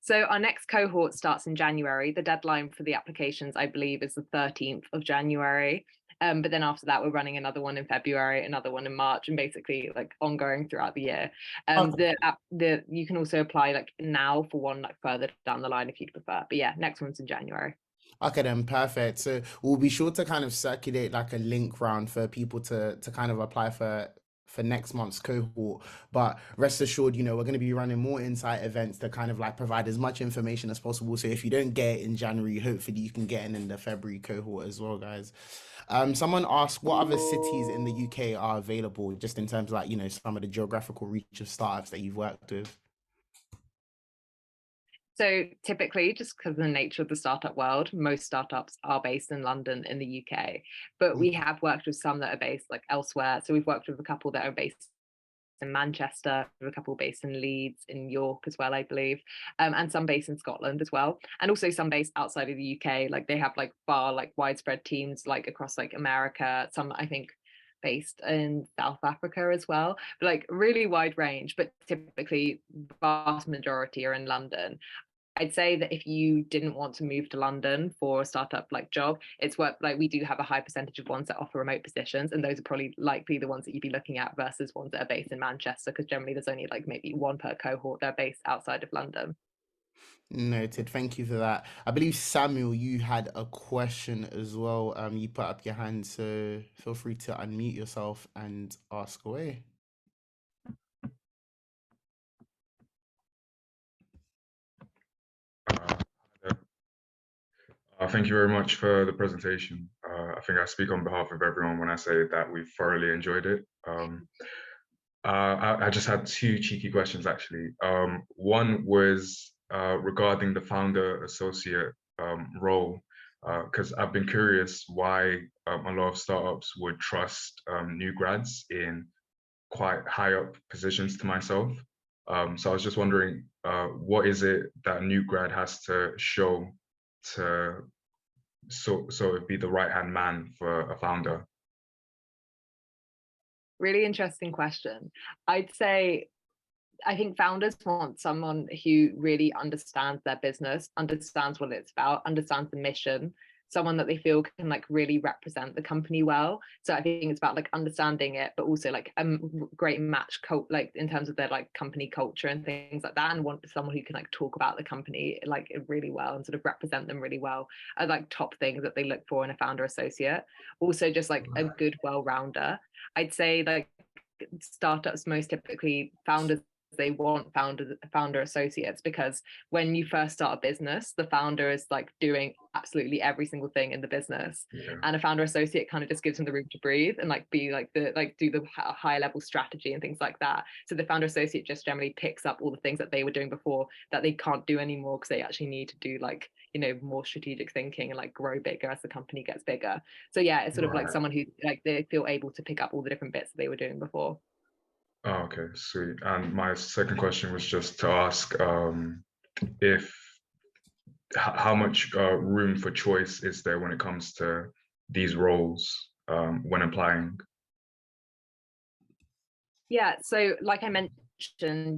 Speaker 2: So our next cohort starts in January. The deadline for the applications, I believe, is the 13th of January. But then after that, we're running another one in February, another one in March, and basically like ongoing throughout the year. You can also apply like now for one like further down the line if you'd prefer. But yeah, next one's in January.
Speaker 1: Okay, then perfect. So we'll be sure to kind of circulate like a link round for people to kind of apply for next month's cohort. But rest assured, we're going to be running more insight events to kind of like provide as much information as possible. So if you don't get it in January, hopefully you can get in the February cohort as well, guys. Someone asked what other cities in the UK are available, just in terms of like, some of the geographical reach of startups that you've worked with.
Speaker 2: So typically, just because of the nature of the startup world, most startups are based in London in the UK, but we have worked with some that are based like elsewhere. So we've worked with a couple that are based in Manchester, a couple based in Leeds, in York as well, I believe, and some based in Scotland as well, and also some based outside of the UK. Like they have like far like widespread teams like across like America, some I think based in South Africa as well, but like really wide range, but typically vast majority are in London. I'd say that if you didn't want to move to London for a startup like job, it's worth like we do have a high percentage of ones that offer remote positions, and those are probably likely the ones that you'd be looking at versus ones that are based in Manchester, because generally there's only like maybe one per cohort that are based outside of London.
Speaker 1: Noted. Thank you for that. I believe Samuel, you had a question as well. You put up your hand, so feel free to unmute yourself and ask away.
Speaker 12: Thank you very much for the presentation. I think I speak on behalf of everyone when I say that we thoroughly enjoyed it. I just had two cheeky questions, actually. One was regarding the founder associate role, because I've been curious why a lot of startups would trust new grads in quite high up positions to myself. So I was just wondering, what is it that a new grad has to show to it'd be the right hand man for a founder?
Speaker 2: Really interesting question. I'd say I think founders want someone who really understands their business, understands what it's about, understands the mission, someone that they feel can like really represent the company well. So I think it's about like understanding it, but also like a great match like in terms of their like company culture and things like that, and want someone who can like talk about the company like really well and sort of represent them really well are like top things that they look for in a founder associate. Also just like a good well-rounder. I'd say like startups most typically founders, they want founder associates, because when you first start a business, the founder is like doing absolutely every single thing in the business, and a founder associate kind of just gives them the room to breathe and like be like the like do the higher level strategy and things like that. So the founder associate just generally picks up all the things that they were doing before that they can't do anymore, because they actually need to do like, you know, more strategic thinking and like grow bigger as the company gets bigger. So yeah, it's sort of like someone who like they feel able to pick up all the different bits that they were doing before.
Speaker 12: Oh, okay, sweet. And my second question was just to ask if how much room for choice is there when it comes to these roles when applying?
Speaker 2: Yeah, so like I mentioned,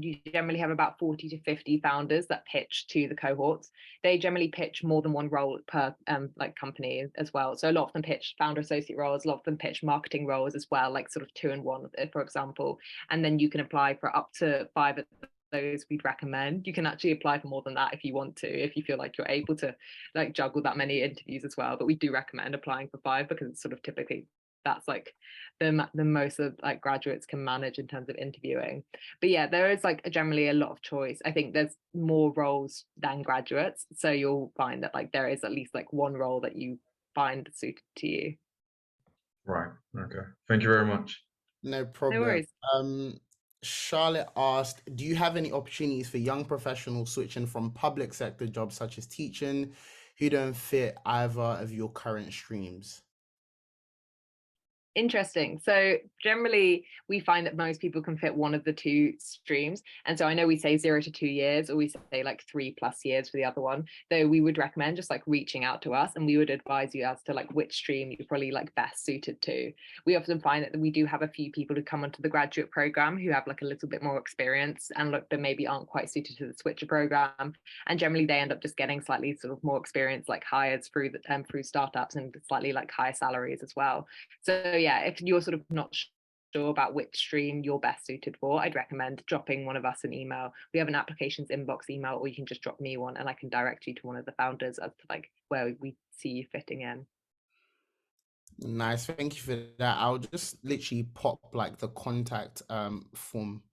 Speaker 2: you generally have about 40 to 50 founders that pitch to the cohorts. They generally pitch more than one role per like company as well. So a lot of them pitch founder associate roles, a lot of them pitch marketing roles as well, like sort of 2 in 1, for example. And then you can apply for up to 5 of those we'd recommend. You can actually apply for more than that if you want to, if you feel like you're able to like juggle that many interviews as well. But we do recommend applying for 5, because it's sort of typically that's like the most of like graduates can manage in terms of interviewing. But yeah, there is like generally a lot of choice. I think there's more roles than graduates, so you'll find that like there is at least like one role that you find suited to you.
Speaker 12: Right. Okay. Thank you very much.
Speaker 1: No problem.
Speaker 2: No worries.
Speaker 1: Charlotte asked, do you have any opportunities for young professionals switching from public sector jobs such as teaching who don't fit either of your current streams?
Speaker 2: Interesting. So generally we find that most people can fit one of the 2 streams, and so I know we say 0 to 2 years, or we say like 3+ years for the other one, though we would recommend just like reaching out to us, and we would advise you as to like which stream you're probably like best suited to. We often find that we do have a few people who come onto the graduate program who have like a little bit more experience and look, but maybe aren't quite suited to the switcher program, and generally they end up just getting slightly sort of more experience like hires through through startups, and slightly like higher salaries as well. So yeah, if you're sort of not sure about which stream you're best suited for, I'd recommend dropping one of us an email. We have an applications inbox email, or you can just drop me one and I can direct you to one of the founders as to like where we see you fitting in.
Speaker 1: Nice, thank you for that. I'll just literally pop like the contact form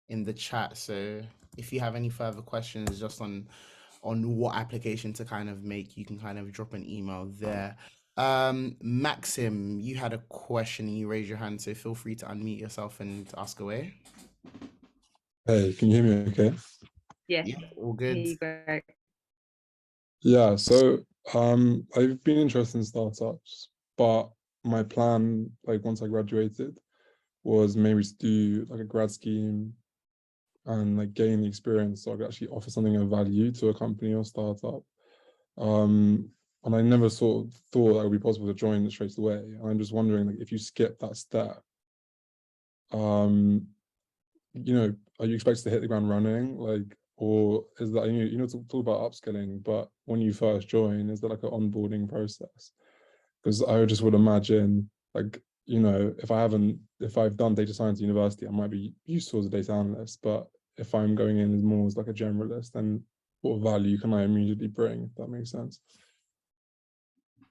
Speaker 1: in the chat, so if you have any further questions just on what application to kind of make, you can kind of drop an email there. Maxim, you had a question and you raised your hand, so feel free to unmute yourself and ask away.
Speaker 13: Hey, can you hear me okay?
Speaker 2: Yeah,
Speaker 1: all good.
Speaker 2: Great.
Speaker 13: Yeah, so I've been interested in startups, but my plan, like once I graduated, was maybe to do like a grad scheme and like gain the experience so I could actually offer something of value to a company or startup. And I never sort of thought that it would be possible to join straight away. And I'm just wondering, like, if you skip that step, you know, are you expected to hit the ground running? Like, or is that, you know, talk about upskilling, but when you first join, is there like an onboarding process? Because I just would imagine, like, you know, if I've done data science at university, I might be useful as a data analyst, but if I'm going in as more as like a generalist, then what value can I immediately bring, if that makes sense?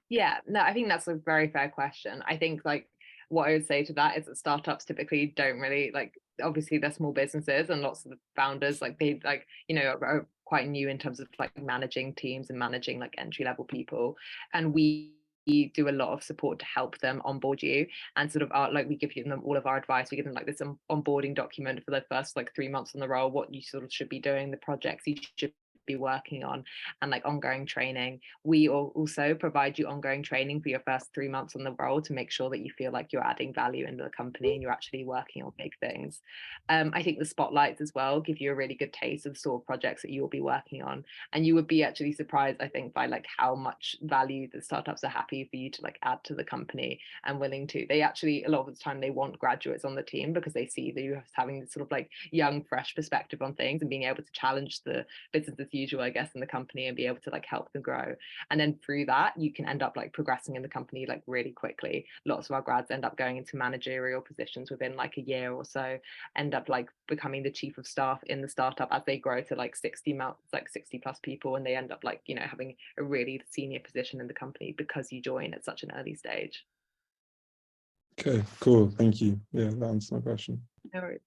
Speaker 2: Yeah, no, I think that's a very fair question. I think like what I would say to that is that startups typically don't really like, obviously they're small businesses and lots of the founders like they like, you know, are quite new in terms of like managing teams and managing like entry level people. And we do a lot of support to help them onboard you, and sort of like we give them all of our advice. We give them like this onboarding document for the first like 3 months on the role, what you sort of should be doing, the projects you should be working on, and like ongoing training. We also provide you ongoing training for your first 3 months on the role to make sure that you feel like you're adding value into the company and you're actually working on big things. I think the spotlights as well give you a really good taste of the sort of projects that you'll be working on, and you would be actually surprised, I think, by like how much value the startups are happy for you to like add to the company and willing to. They actually, a lot of the time, they want graduates on the team because they see that you're having this sort of like young, fresh perspective on things and being able to challenge the business as usual, I guess, in the company and be able to like help them grow. And then through that, you can end up like progressing in the company like really quickly. Lots of our grads end up going into managerial positions within like a year or so, end up like becoming the chief of staff in the startup as they grow to like 60 plus people, and they end up like, you know, having a really senior position in the company because you join at such an early stage.
Speaker 13: Okay, cool. Thank you. Yeah, that answers my question.
Speaker 2: No worries.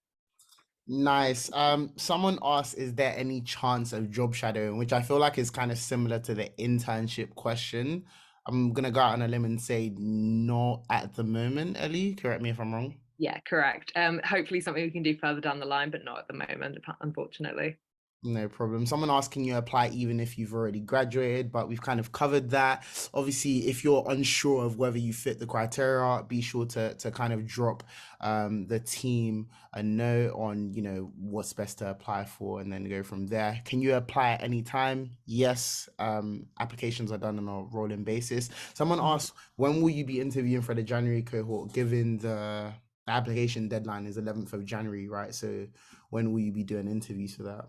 Speaker 1: Nice. Someone asked, is there any chance of job shadowing, which I feel like is kind of similar to the internship question. I'm gonna go out on a limb and say not at the moment. Ellie, correct me if I'm wrong.
Speaker 2: Yeah, correct. Hopefully something we can do further down the line, but not at the moment, unfortunately.
Speaker 1: No problem. Someone asked, can you apply even if you've already graduated? But we've kind of covered that. Obviously, if you're unsure of whether you fit the criteria, be sure to kind of drop the team a note on, you know, what's best to apply for, and then go from there. Can you apply at any time? Yes. Applications are done on a rolling basis. Someone asked, when will you be interviewing for the January cohort, given the application deadline is 11th of January, right? So when will you be doing interviews for that?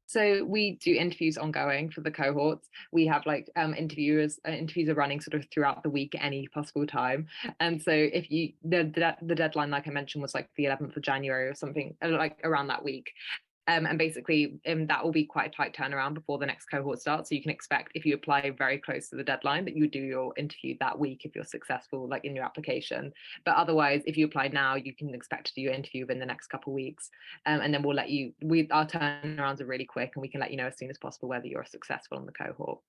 Speaker 2: So we do interviews ongoing for the cohorts. We have like interviews are running sort of throughout the week at any possible time. And so if you the deadline, like I mentioned, was like the 11th of January or something, like around that week. And basically that will be quite a tight turnaround before the next cohort starts. So you can expect, if you apply very close to the deadline, that you do your interview that week if you're successful, like in your application. But otherwise, if you apply now, you can expect to do your interview within the next couple of weeks. And then we'll let you, our turnarounds are really quick, and we can let you know as soon as possible whether you're successful in the cohort.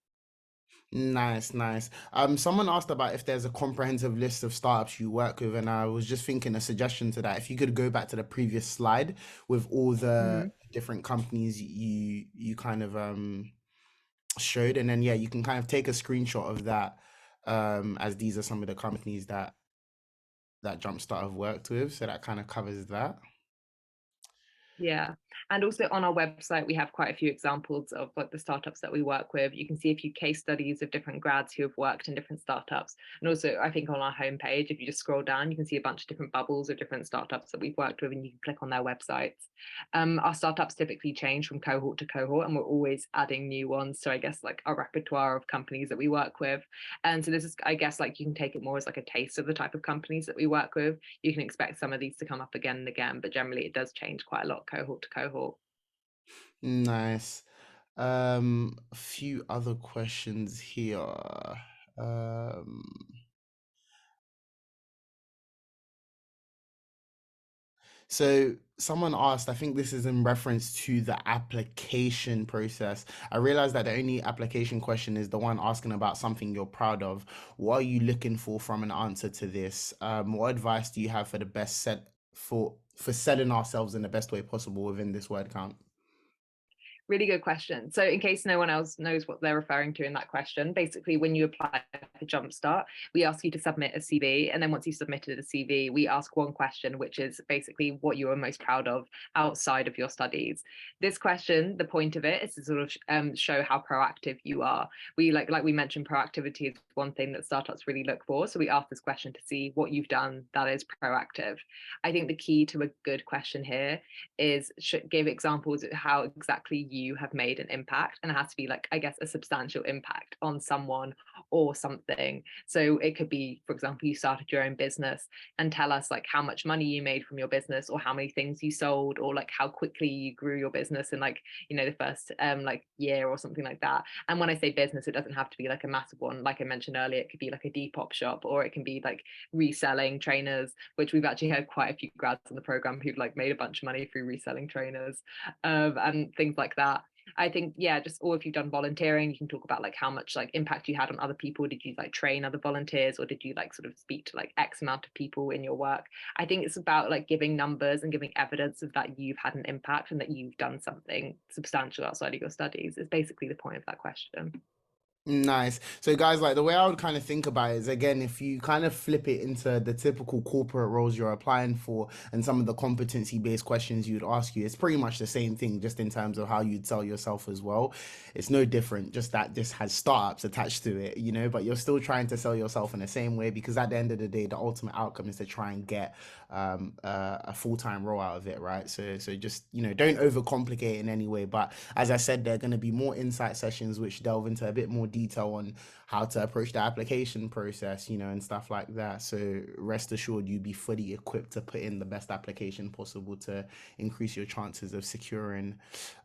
Speaker 1: Nice, nice. Someone asked about if there's a comprehensive list of startups you work with, and I was just thinking a suggestion to that. If you could go back to the previous slide with all the different companies you kind of showed, and then yeah, you can kind of take a screenshot of that, as these are some of the companies that Jumpstart have worked with, so that kind of covers that.
Speaker 2: Yeah, and also on our website, we have quite a few examples of like the startups that we work with. You can see a few case studies of different grads who have worked in different startups. And also, I think on our homepage, if you just scroll down, you can see a bunch of different bubbles of different startups that we've worked with, and you can click on their websites. Our startups typically change from cohort to cohort, and we're always adding new ones. So I guess like our repertoire of companies that we work with. And so this is, I guess, like you can take it more as like a taste of the type of companies that we work with. You can expect some of these to come up again and again, but generally it does change quite a lot cohort to cohort.
Speaker 1: Nice. A few other questions here. So someone asked, I think this is in reference to the application process. I realized that the only application question is the one asking about something you're proud of. What are you looking for from an answer to this? What advice do you have for the best set for selling ourselves in the best way possible within this word count?
Speaker 2: Really good question. So in case no one else knows what they're referring to in that question, basically when you apply for Jumpstart, we ask you to submit a CV. And then once you've submitted a CV, we ask one question, which is basically what you are most proud of outside of your studies. This question, the point of it is to sort of show how proactive you are. We like we mentioned, proactivity is one thing that startups really look for. So we ask this question to see what you've done that is proactive. I think the key to a good question here is give examples of how exactly you have made an impact, and it has to be like, I guess, a substantial impact on someone or something. So it could be, for example, you started your own business and tell us like how much money you made from your business, or how many things you sold, or like how quickly you grew your business in like, you know, the first like year or something like that. And when I say business, it doesn't have to be like a massive one. Like I mentioned earlier, it could be like a Depop shop, or it can be like reselling trainers, which we've actually had quite a few grads in the program who've like made a bunch of money through reselling trainers, and things like that. I think, yeah, just, or if you've done volunteering, you can talk about like how much like impact you had on other people. Did you like train other volunteers, or did you like sort of speak to like X amount of people in your work? I think it's about like giving numbers and giving evidence of that you've had an impact and that you've done something substantial outside of your studies is basically the point of that question.
Speaker 1: Nice. So guys, like the way I would kind of think about it is, again, if you kind of flip it into the typical corporate roles you're applying for and some of the competency-based questions you'd ask you, it's pretty much the same thing, just in terms of how you'd sell yourself as well. It's no different, just that this has startups attached to it, you know, but you're still trying to sell yourself in the same way, because at the end of the day, the ultimate outcome is to try and get a full-time role out of it, right? So just, you know, don't overcomplicate it in any way. But as I said, there are going to be more insight sessions which delve into a bit more detail on how to approach the application process, you know, and stuff like that. So rest assured, you'll be fully equipped to put in the best application possible to increase your chances of securing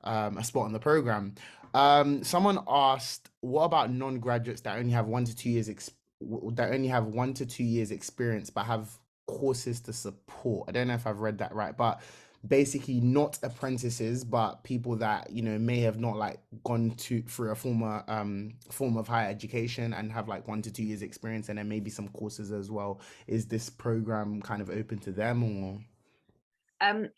Speaker 1: a spot on the program. Someone asked, what about non-graduates that only have 1 to 2 years experience but have courses to support? I don't know if I've read that right, but basically not apprentices, but people that, you know, may have not like gone through a form of higher education and have like 1 to 2 years experience, and then maybe some courses as well. Is this program kind of open to them, or?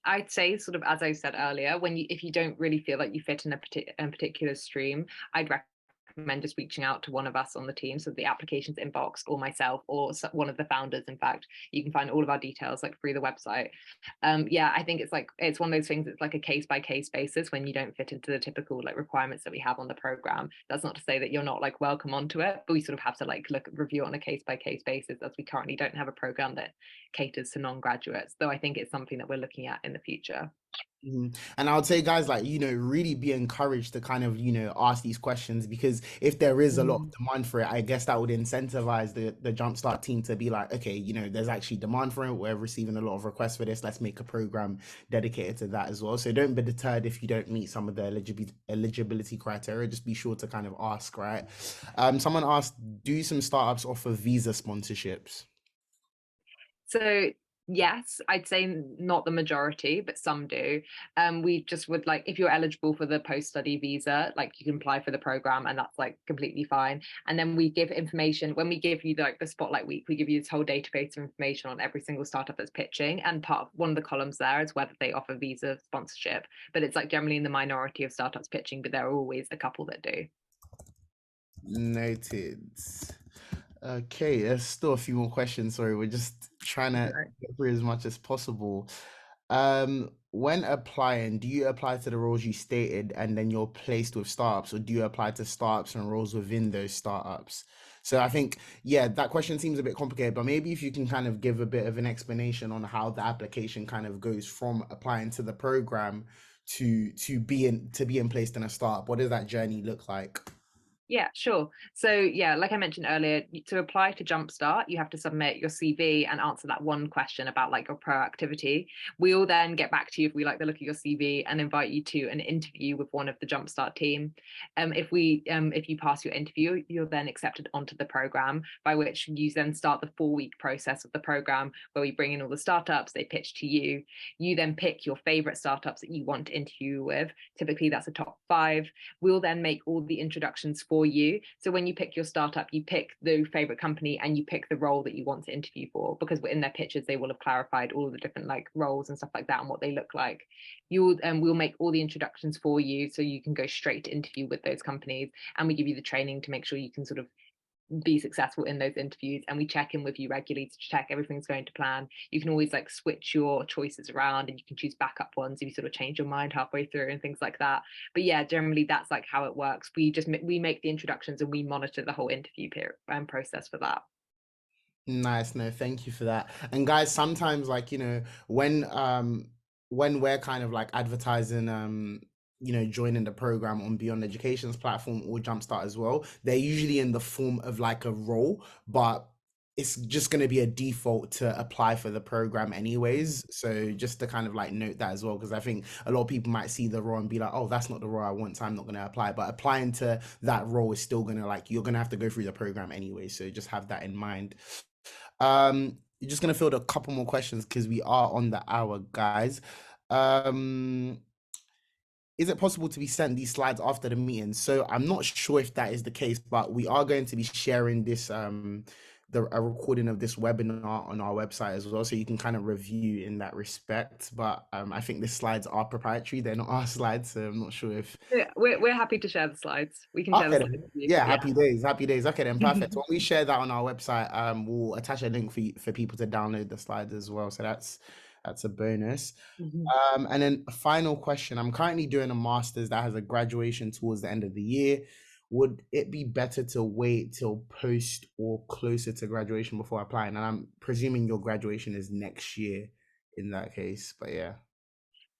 Speaker 2: I'd say, sort of as I said earlier, if you don't really feel like you fit in a particular stream, I'd recommend just reaching out to one of us on the team, so the applications inbox, or myself, or one of the founders. In fact, you can find all of our details like through the website. Yeah, I think it's one of those things, it's like a case by case basis when you don't fit into the typical like requirements that we have on the program. That's not to say that you're not like welcome onto it, but we sort of have to like review on a case by case basis, as we currently don't have a program that caters to non-graduates, though I think it's something that we're looking at in the future.
Speaker 1: And I would say, guys, like, you know, really be encouraged to kind of, you know, ask these questions, because if there is a lot of demand for it, I guess that would incentivize the Jumpstart team to be like, okay, you know, there's actually demand for it. We're receiving a lot of requests for this. Let's make a program dedicated to that as well. So don't be deterred if you don't meet some of the eligibility criteria. Just be sure to kind of ask, right? Someone asked, do some startups offer visa sponsorships?
Speaker 2: So yes, I'd say not the majority, but some do. We just would like, if you're eligible for the post-study visa, like you can apply for the program, and that's like completely fine. And then we give information when we give you like the spotlight week. We give you this whole database of information on every single startup that's pitching, and part of one of the columns there is whether they offer visa sponsorship. But it's like generally in the minority of startups pitching, but there are always a couple that do.
Speaker 1: Noted. Okay, there's still a few more questions. Sorry, we're just trying to get through as much as possible. When applying, do you apply to the roles you stated and then you're placed with startups, or do you apply to startups and roles within those startups? So I think, yeah, that question seems a bit complicated, but maybe if you can kind of give a bit of an explanation on how the application kind of goes from applying to the program to being placed in a startup. What does that journey look like?
Speaker 2: Yeah, sure. So yeah, like I mentioned earlier, to apply to Jumpstart, you have to submit your CV and answer that one question about like your proactivity. We'll then get back to you if we like the look of your CV and invite you to an interview with one of the Jumpstart team. If you pass your interview, you're then accepted onto the program, by which you then start the 4-week process of the program, where we bring in all the startups, they pitch to you. You then pick your favorite startups that you want to interview with. Typically that's a top 5. We'll then make all the introductions for you. So when you pick your startup, you pick the favorite company and you pick the role that you want to interview for, because in their pitches they will have clarified all the different like roles and stuff like that and what they look like. We'll make all the introductions for you, so you can go straight to interview with those companies, and we give you the training to make sure you can sort of be successful in those interviews, and we check in with you regularly to check everything's going to plan. You can always like switch your choices around, and you can choose backup ones if you sort of change your mind halfway through and things like that. But yeah, generally that's like how it works. We make the introductions and we monitor the whole interview period and process for that.
Speaker 1: Nice. No, thank you for that. And guys, sometimes, like, you know, when we're kind of like advertising joining the program on Beyond Education's platform or Jumpstart as well, they're usually in the form of like a role, but it's just going to be a default to apply for the program anyways. So just to kind of like note that as well, because I think a lot of people might see the role and be like, oh, that's not the role I want, so I'm not going to apply. But applying to that role is still going to like, you're going to have to go through the program anyway. So just have that in mind. You're just going to field a couple more questions because we are on the hour, guys. Is it possible to be sent these slides after the meeting? So I'm not sure if that is the case, but we are going to be sharing this a recording of this webinar on our website as well, so you can kind of review in that respect. But I think the slides are proprietary; they're not our slides, so I'm not sure if.
Speaker 2: Yeah, we're happy to share the slides. We can share the
Speaker 1: Okay,
Speaker 2: slides with you.
Speaker 1: yeah, happy days, happy days. Okay, then perfect. When we share that on our website, we'll attach a link for people to download the slides as well. So that's a bonus. And then a final question. I'm currently doing a master's that has a graduation towards the end of the year. Would it be better to wait till post or closer to graduation before applying? And I'm presuming your graduation is next year in that case, but yeah.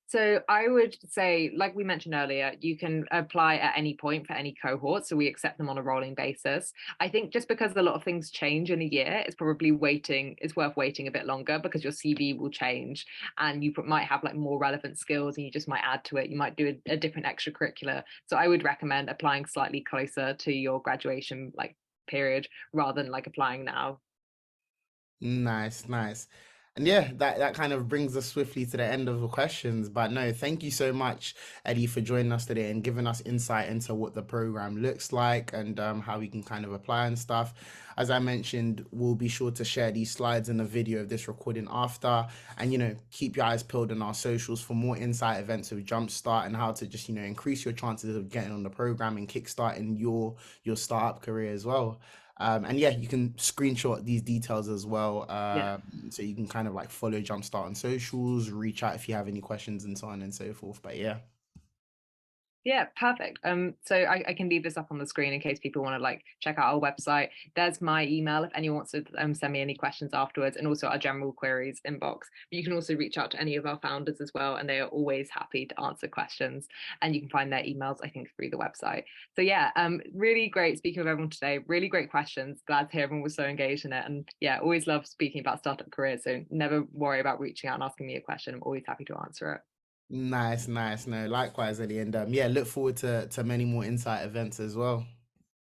Speaker 2: So I would say, like we mentioned earlier, you can apply at any point for any cohort. So we accept them on a rolling basis. I think just because a lot of things change in a year, it's probably it's worth waiting a bit longer because your CV will change and you might have like more relevant skills and you just might add to it. You might do a different extracurricular. So I would recommend applying slightly closer to your graduation like period rather than like applying now.
Speaker 1: Nice, nice. And yeah, that kind of brings us swiftly to the end of the questions. But no, thank you so much, Eddie, for joining us today and giving us insight into what the program looks like and how we can kind of apply and stuff. As I mentioned, we'll be sure to share these slides and the video of this recording after. And, keep your eyes peeled on our socials for more insight events with Jumpstart and how to just, increase your chances of getting on the program and kickstarting your startup career as well. And yeah, you can screenshot these details as well. So you can kind of like follow Jumpstart on socials, reach out if you have any questions and so on and so forth. But yeah.
Speaker 2: Yeah, perfect. So I can leave this up on the screen in case people want to like check out our website. There's my email if anyone wants to send me any questions afterwards, and also our general queries inbox. But you can also reach out to any of our founders as well, and they are always happy to answer questions. And you can find their emails, I think, through the website. So yeah, really great speaking with everyone today. Really great questions. Glad to hear everyone was so engaged in it. And yeah, always love speaking about startup careers. So never worry about reaching out and asking me a question. I'm always happy to answer it.
Speaker 1: Nice, nice. No, likewise, Eddie. And yeah, look forward to many more insight events as well.